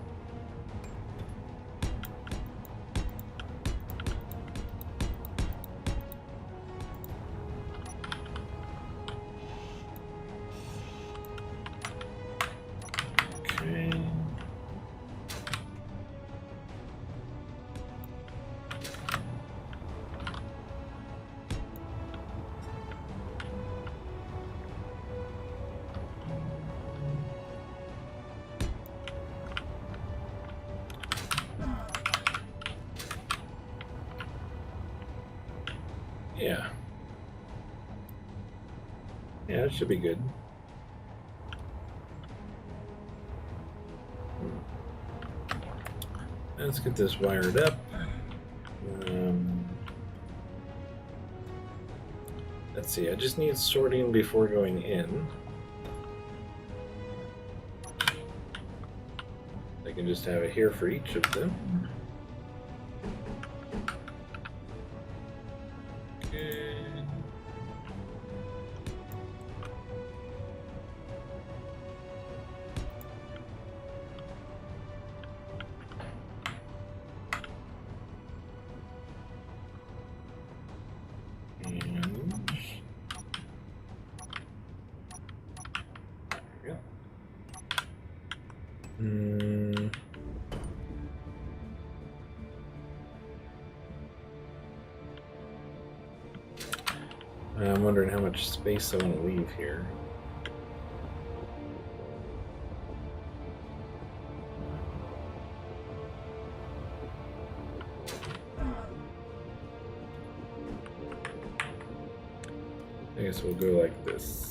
Okay. Yeah. Yeah, it should be good. Let's get this wired up. Let's see, I just need sorting before going in. I can just have it here for each of them. I'm wondering how much space I want to leave here. I guess we'll go like this.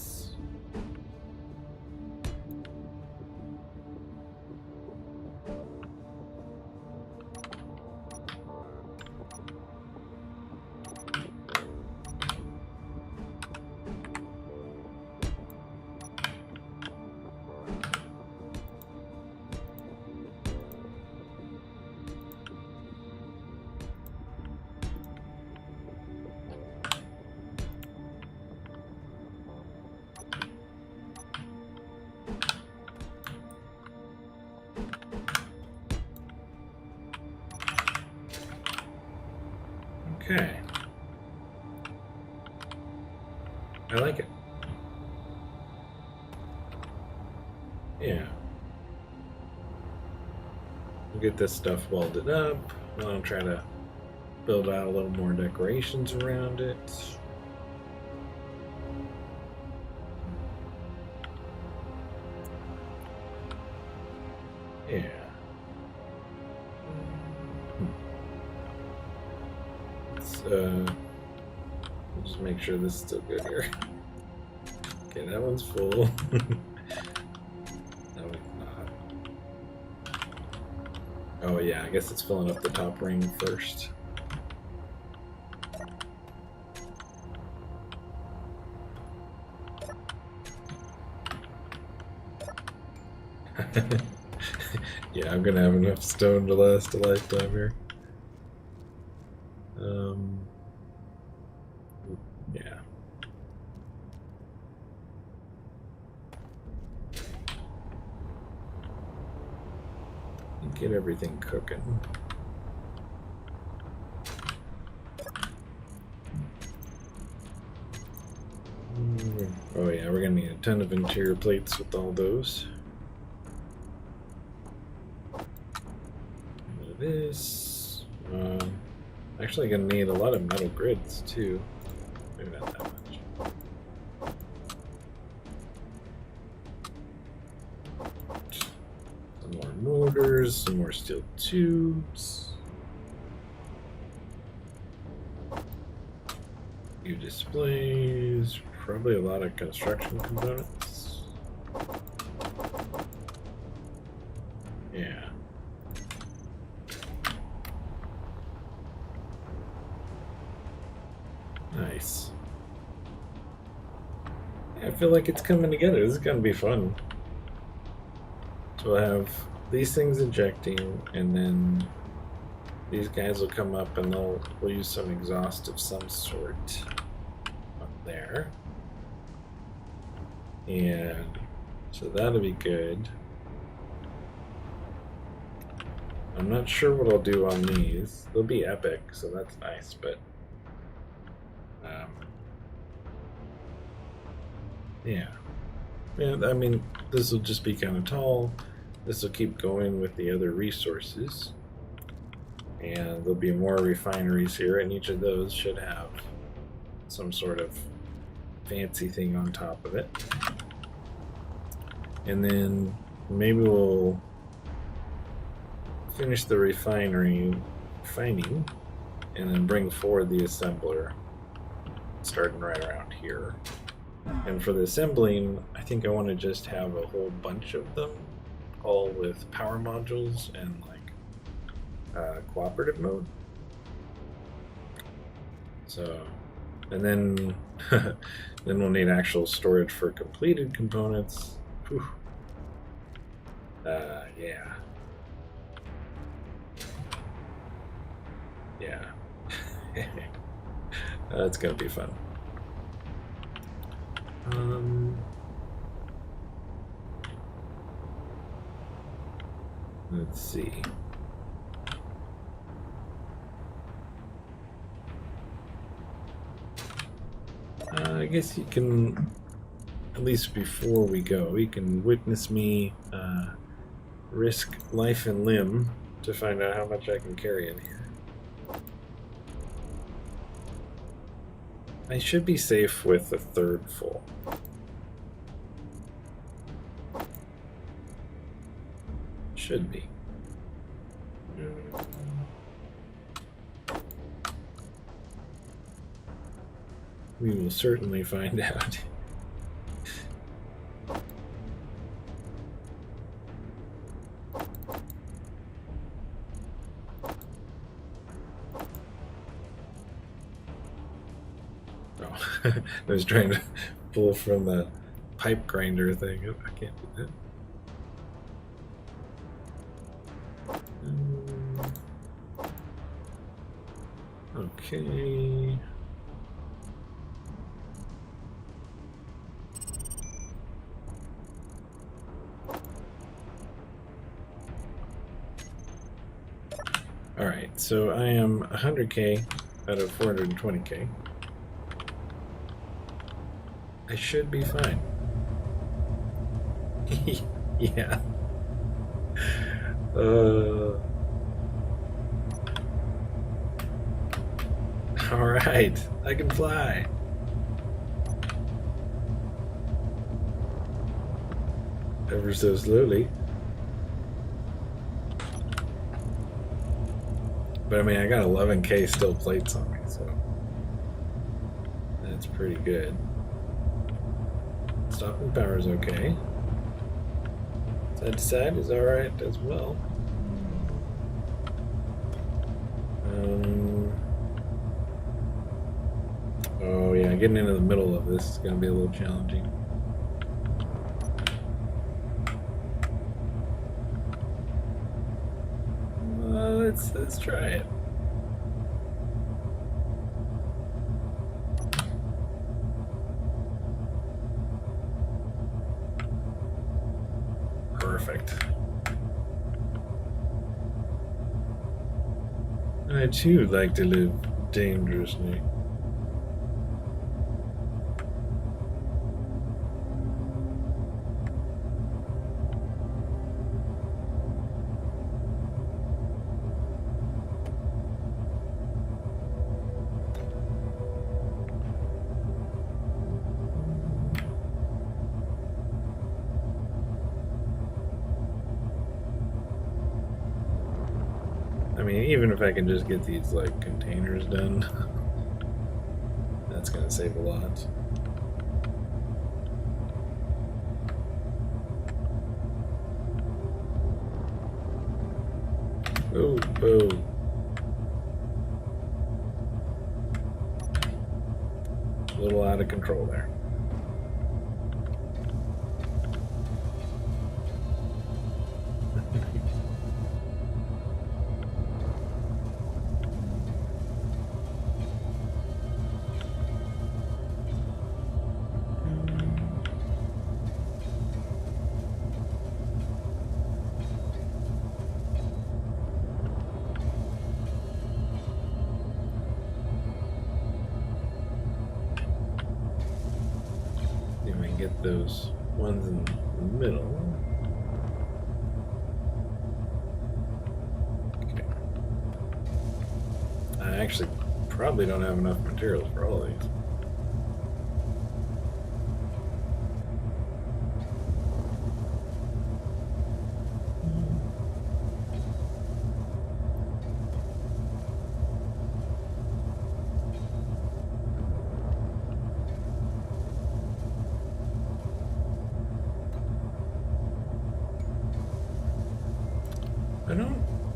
Okay. I like it. Yeah. We'll get this stuff welded up. I'll try to build out a little more decorations around it. Yeah. Just make sure this is still good here. Okay, that one's full. That one's not. Oh yeah, I guess it's filling up the top ring first. Yeah, I'm gonna have enough stone to last a lifetime here. Yeah. Get everything cooking. Oh yeah, we're gonna need a ton of interior plates with all those. This. Actually gonna need a lot of metal grids too. Maybe not that much. Some more motors, some more steel tubes. New displays, probably a lot of construction components. Yeah. Nice. Yeah, I feel like it's coming together. This is gonna be fun. So we'll have these things ejecting, and then these guys will come up and we'll use some exhaust of some sort up there. And so that'll be good. I'm not sure what I'll do on these. They'll be epic, so that's nice, but yeah. I mean, this will just be kind of tall. This will keep going with the other resources. And there'll be more refineries here, and each of those should have some sort of fancy thing on top of it. And then maybe we'll finish the refining, and then bring forward the assembler, starting right around here. And for the assembling, I think I want to just have a whole bunch of them, all with power modules and like cooperative mode. So, and then then we'll need actual storage for completed components. Whew. Yeah. Yeah. That's gonna be fun. Let's see. I guess you can, at least before we go, you can witness me risk life and limb to find out how much I can carry in here. I should be safe with a third full. Should be. We will certainly find out. Oh, I was trying to pull from the pipe grinder thing. I can't do that. Okay. Alright, so I am 100k out of 420k. I should be fine. Yeah. Alright, I can fly. Ever so slowly. But I mean, I got 11k still plates on me, so that's pretty good. Stopping power is okay. Side to side is alright as well. getting into the middle of this is going to be a little challenging. Let's try it. Perfect. I too like to live dangerously. I mean, even if I can just get these like containers done, that's gonna save a lot. Oh, oh. A little out of control there. Get those ones in the middle. Okay. I actually probably don't have enough materials for all of these.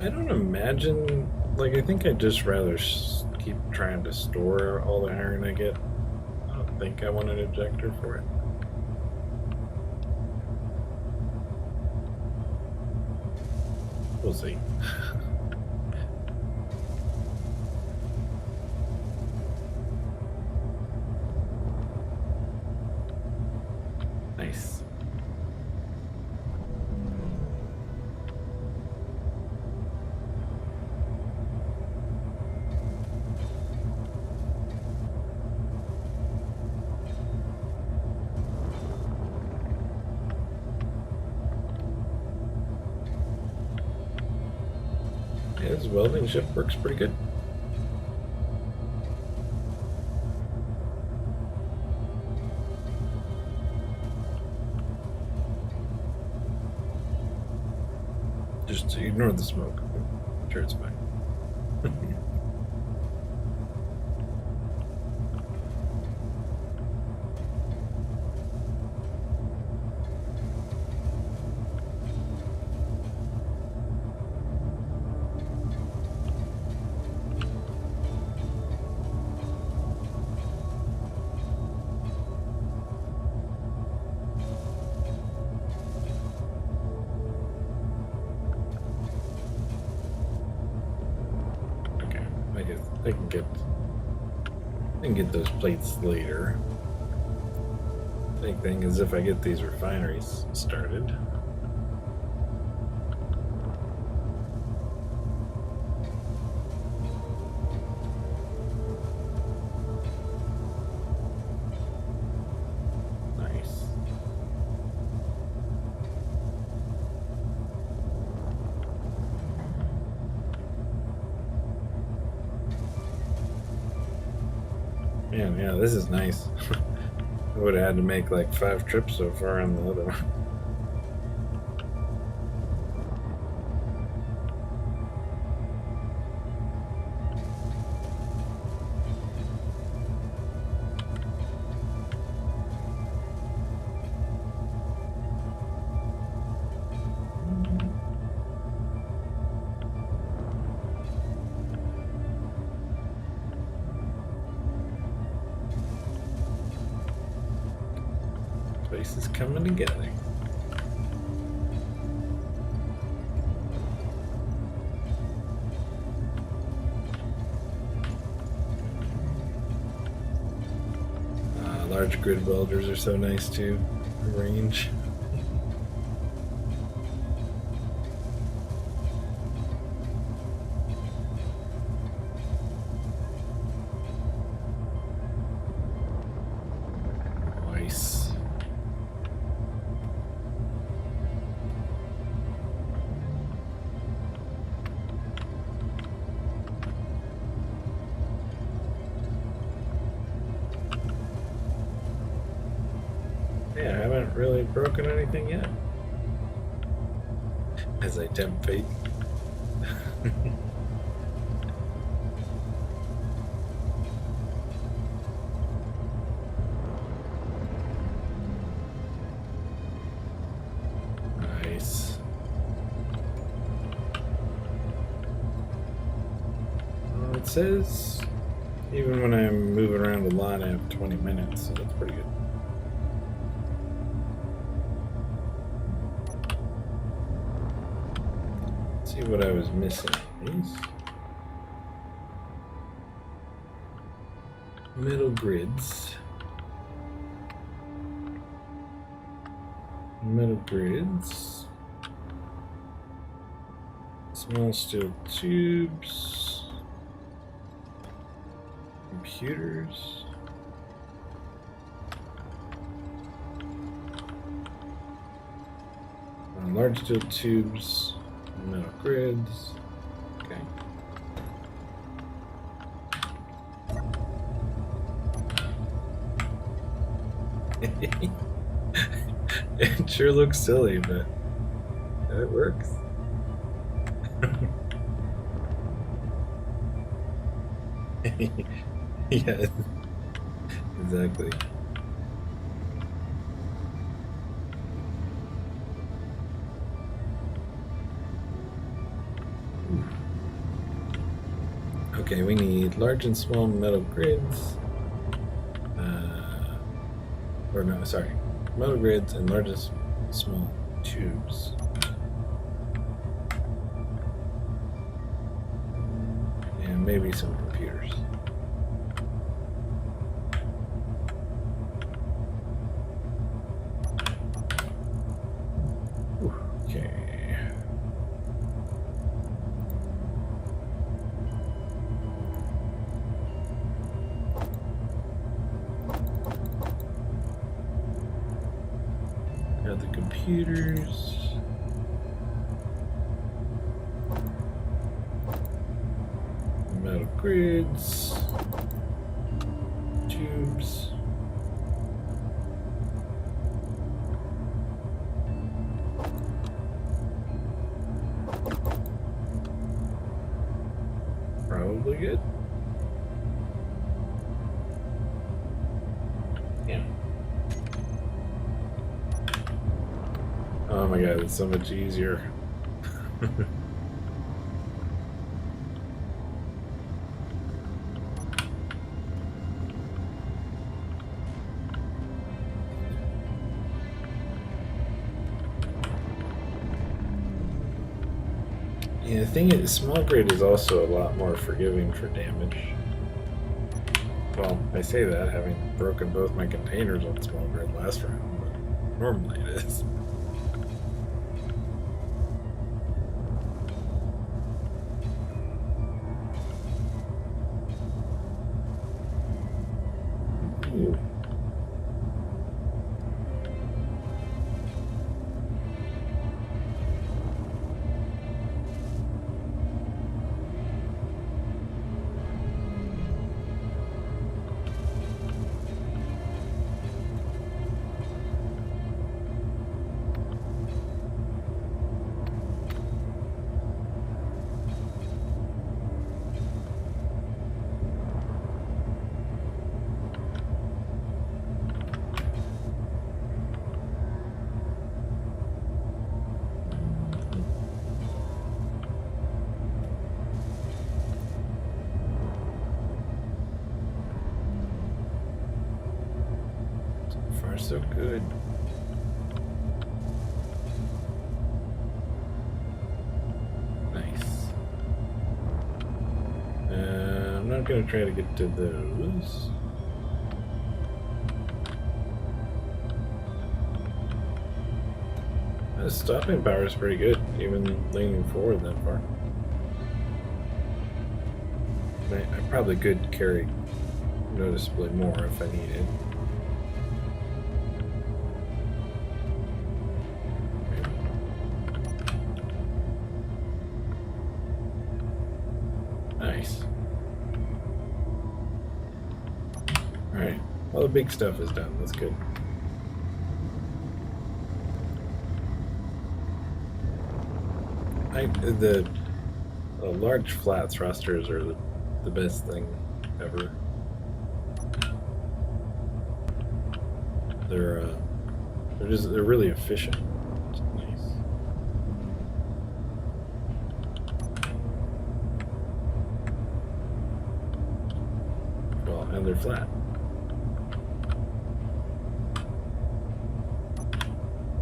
I don't imagine, like, I think I'd just rather keep trying to store all the iron I get. I don't think I want an ejector for it. We'll see. Nice. Yeah, this welding ship works pretty good. Just ignore the smoke. I'm sure it's fine. I can get those plates later. Big thing is if I get these refineries started. Nice. Man, yeah, this is nice. I would have had to make like 5 trips so far on the other one. place is coming together. Large grid welders are so nice too. Range. Nice. Yeah, I haven't really broken anything yet. As I tempt fate. Nice. Well, it says even when I'm moving around a lot, I have 20 minutes, so that's pretty good. See what I was missing. These metal grids. Metal grids. Small steel tubes. Computers. Large steel tubes. Metal grids. Okay. It sure looks silly, but it works. Yeah, exactly. Okay, we need large and small metal grids. Or no, sorry. Metal grids and large and small tubes. And maybe some computers. Okay. Got the computers. Metal grids. Tubes. Probably good. Yeah. Oh my god, it's so much easier. Yeah, the thing is, small grid is also a lot more forgiving for damage. Well, I say that having broken both my containers on small grid last round, but normally it is. Ooh. So far, so good. I'm gonna try to get to those. The stopping power is pretty good, even leaning forward that far. I probably could carry noticeably more if I needed. Nice. Alright, all the big stuff is done. That's good. The large flat thrusters are the best thing ever. They're really efficient. It's nice. Well, and they're flat.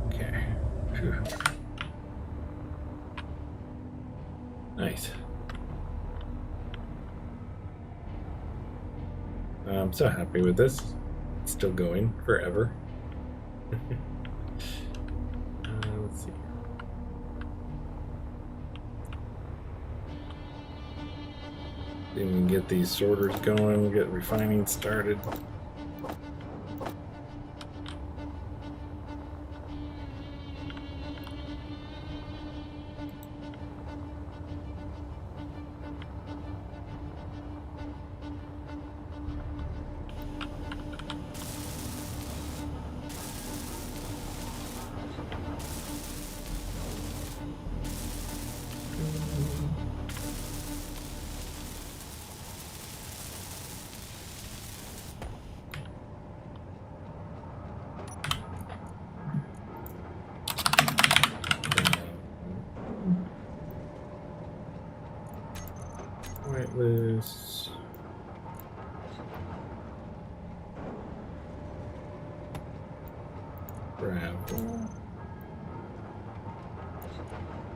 Okay. Phew. Nice. I'm so happy with this. It's still going forever. Let's see. See if we can get these sorters going, get refining started. Whitelist. Gravel.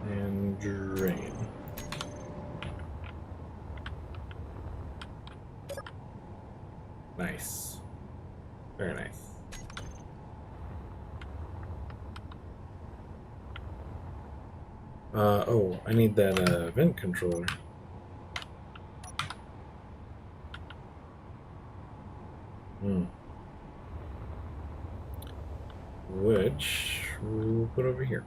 And drain. Nice. Very nice. Oh, I need that vent controller. Which we'll put over here.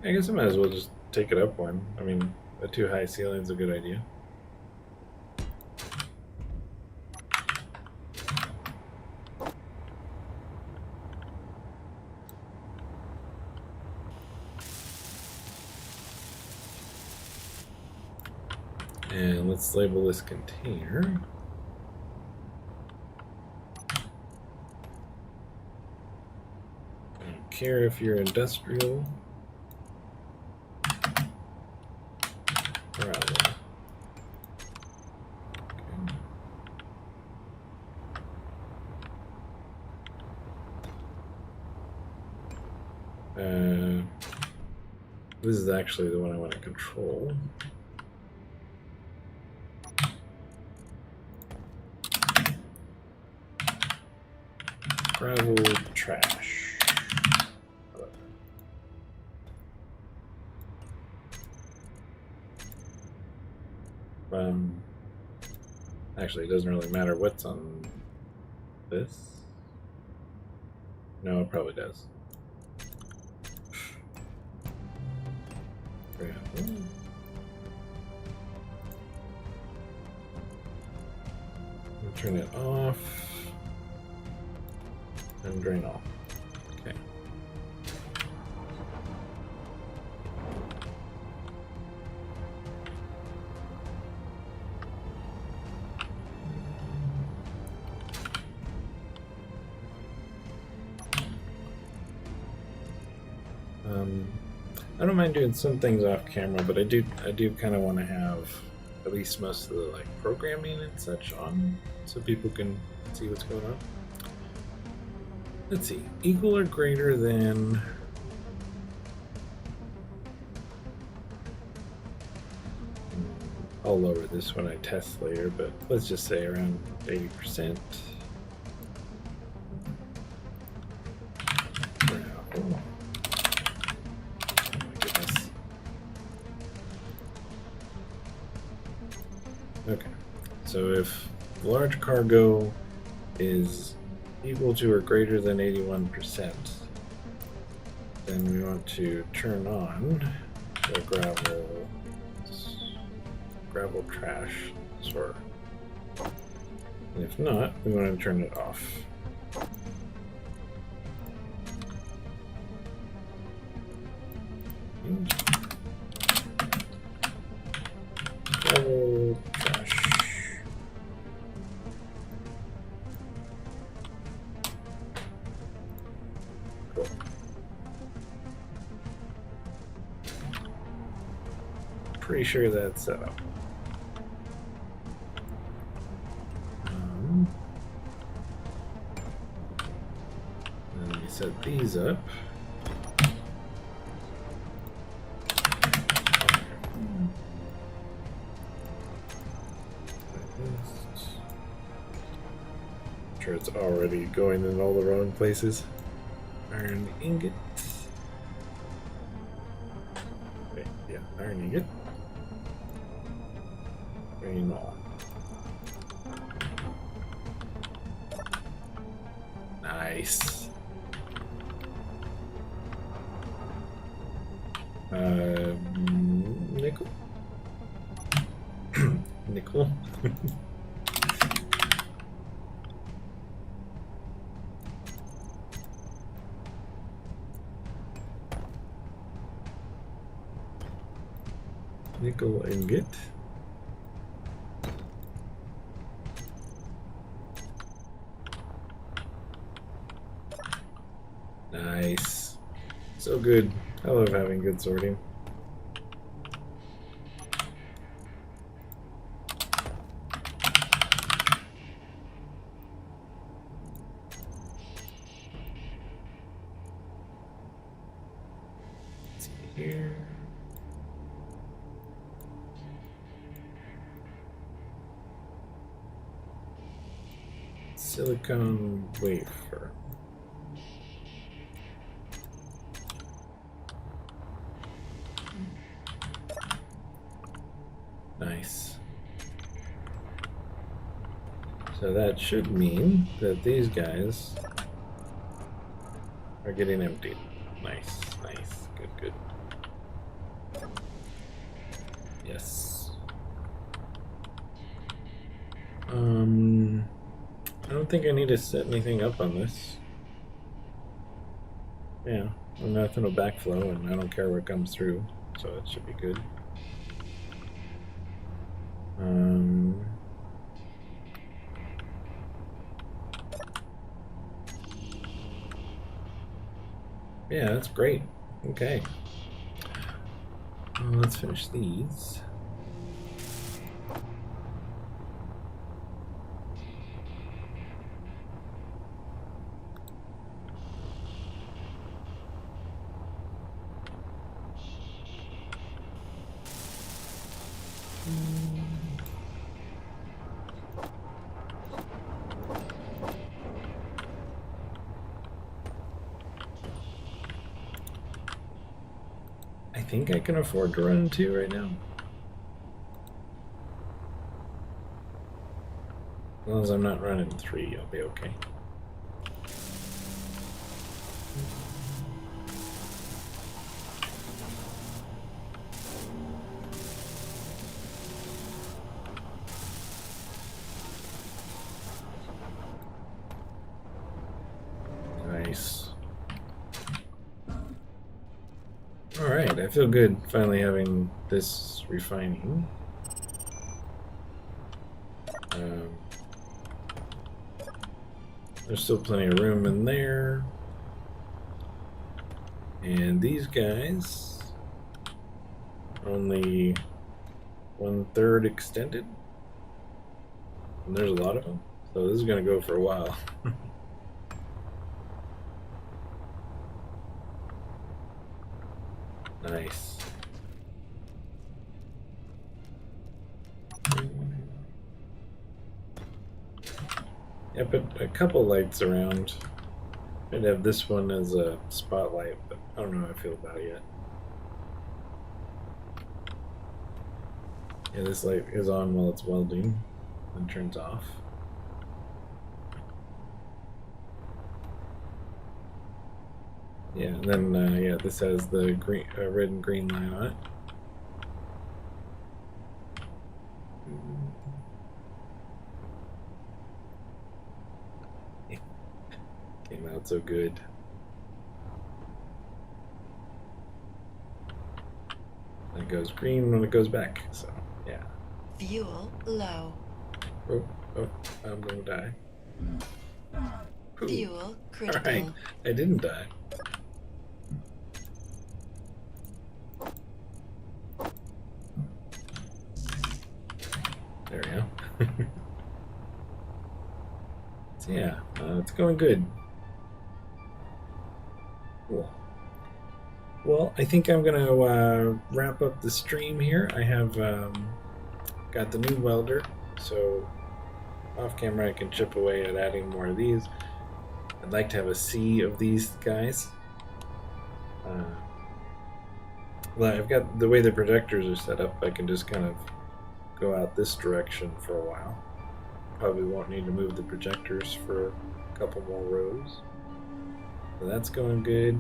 I guess I might as well just take it up one. I mean, a too high ceiling is a good idea. And let's label this container. Don't care if you're industrial or other. Okay. This is actually the one I want to control. Gravel trash. Actually, it doesn't really matter what's on this. No, it probably does. Gravel. We'll turn it off. And drain off. Okay. I don't mind doing some things off camera, but I do kind of want to have at least most of the like programming and such on, so people can see what's going on. Let's see, equal or greater than. I'll lower this when I test later, but let's just say around 80%. Gravel. Oh my goodness. Okay, so if large cargo is equal to or greater than 81%, then we want to turn on the gravel trash sorter. And if not, we want to turn it off. Gravel trash. Cool. Pretty sure that's set up. Then we set these up. Sure, it's already going in all the wrong places. Iron ingot. Wait, yeah, iron ingot. Green all. Nice. Nickel. Nickel. Nickel ingot. Nice. So good. I love having good sorting. Let's see here. Silicon wafer. Nice. So that should mean that these guys are getting emptied. Nice, nice, good, good. Yes. I don't think I need to set anything up on this. Yeah, nothing will backflow, and I don't care what comes through, so it should be good. Yeah, that's great. Okay. Let's finish these. I think I can afford to run 2 right now. As long as I'm not running 3, I'll be okay. Nice. Alright, I feel good finally having this refining. There's still plenty of room in there. And these guys, only 1/3 extended. And there's a lot of them. So this is going to go for a while. Nice. Yeah, put a couple lights around. I'd have this one as a spotlight, but I don't know how I feel about it yet. Yeah, this light is on while it's welding, then turns off. Yeah, and then yeah, this has the green, red and green line on it. Came out so good. It goes green when it goes back, so yeah. Fuel low. Oh, I'm gonna die. Ooh. Fuel critical. Alright, I didn't die. There we go. So yeah, it's going good. Cool. Well, I think I'm gonna wrap up the stream here. I have got the new welder, so off camera I can chip away at adding more of these. I'd like to have a sea of these guys. Well, I've got the way the projectors are set up, I can just kind of go out this direction for a while. Probably won't need to move the projectors for a couple more rows. So that's going good.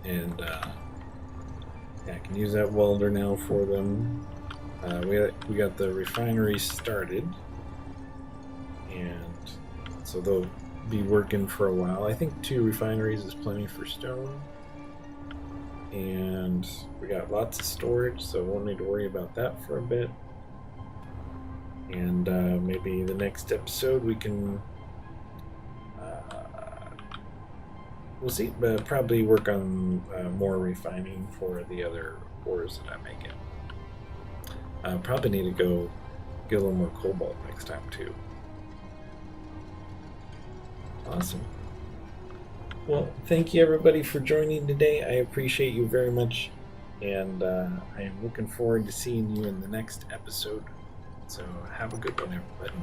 And yeah, I can use that welder now for them. We got the refinery started, and so they'll be working for a while. I think 2 refineries is plenty for stone, and we got lots of storage, so won't need to worry about that for a bit. And maybe the next episode we can we'll see, but probably work on more refining for the other ores that I'm making. Probably need to go get a little more cobalt next time too. Awesome. Well, thank you everybody for joining today. I appreciate you very much, and I am looking forward to seeing you in the next episode. So have a good one, everybody.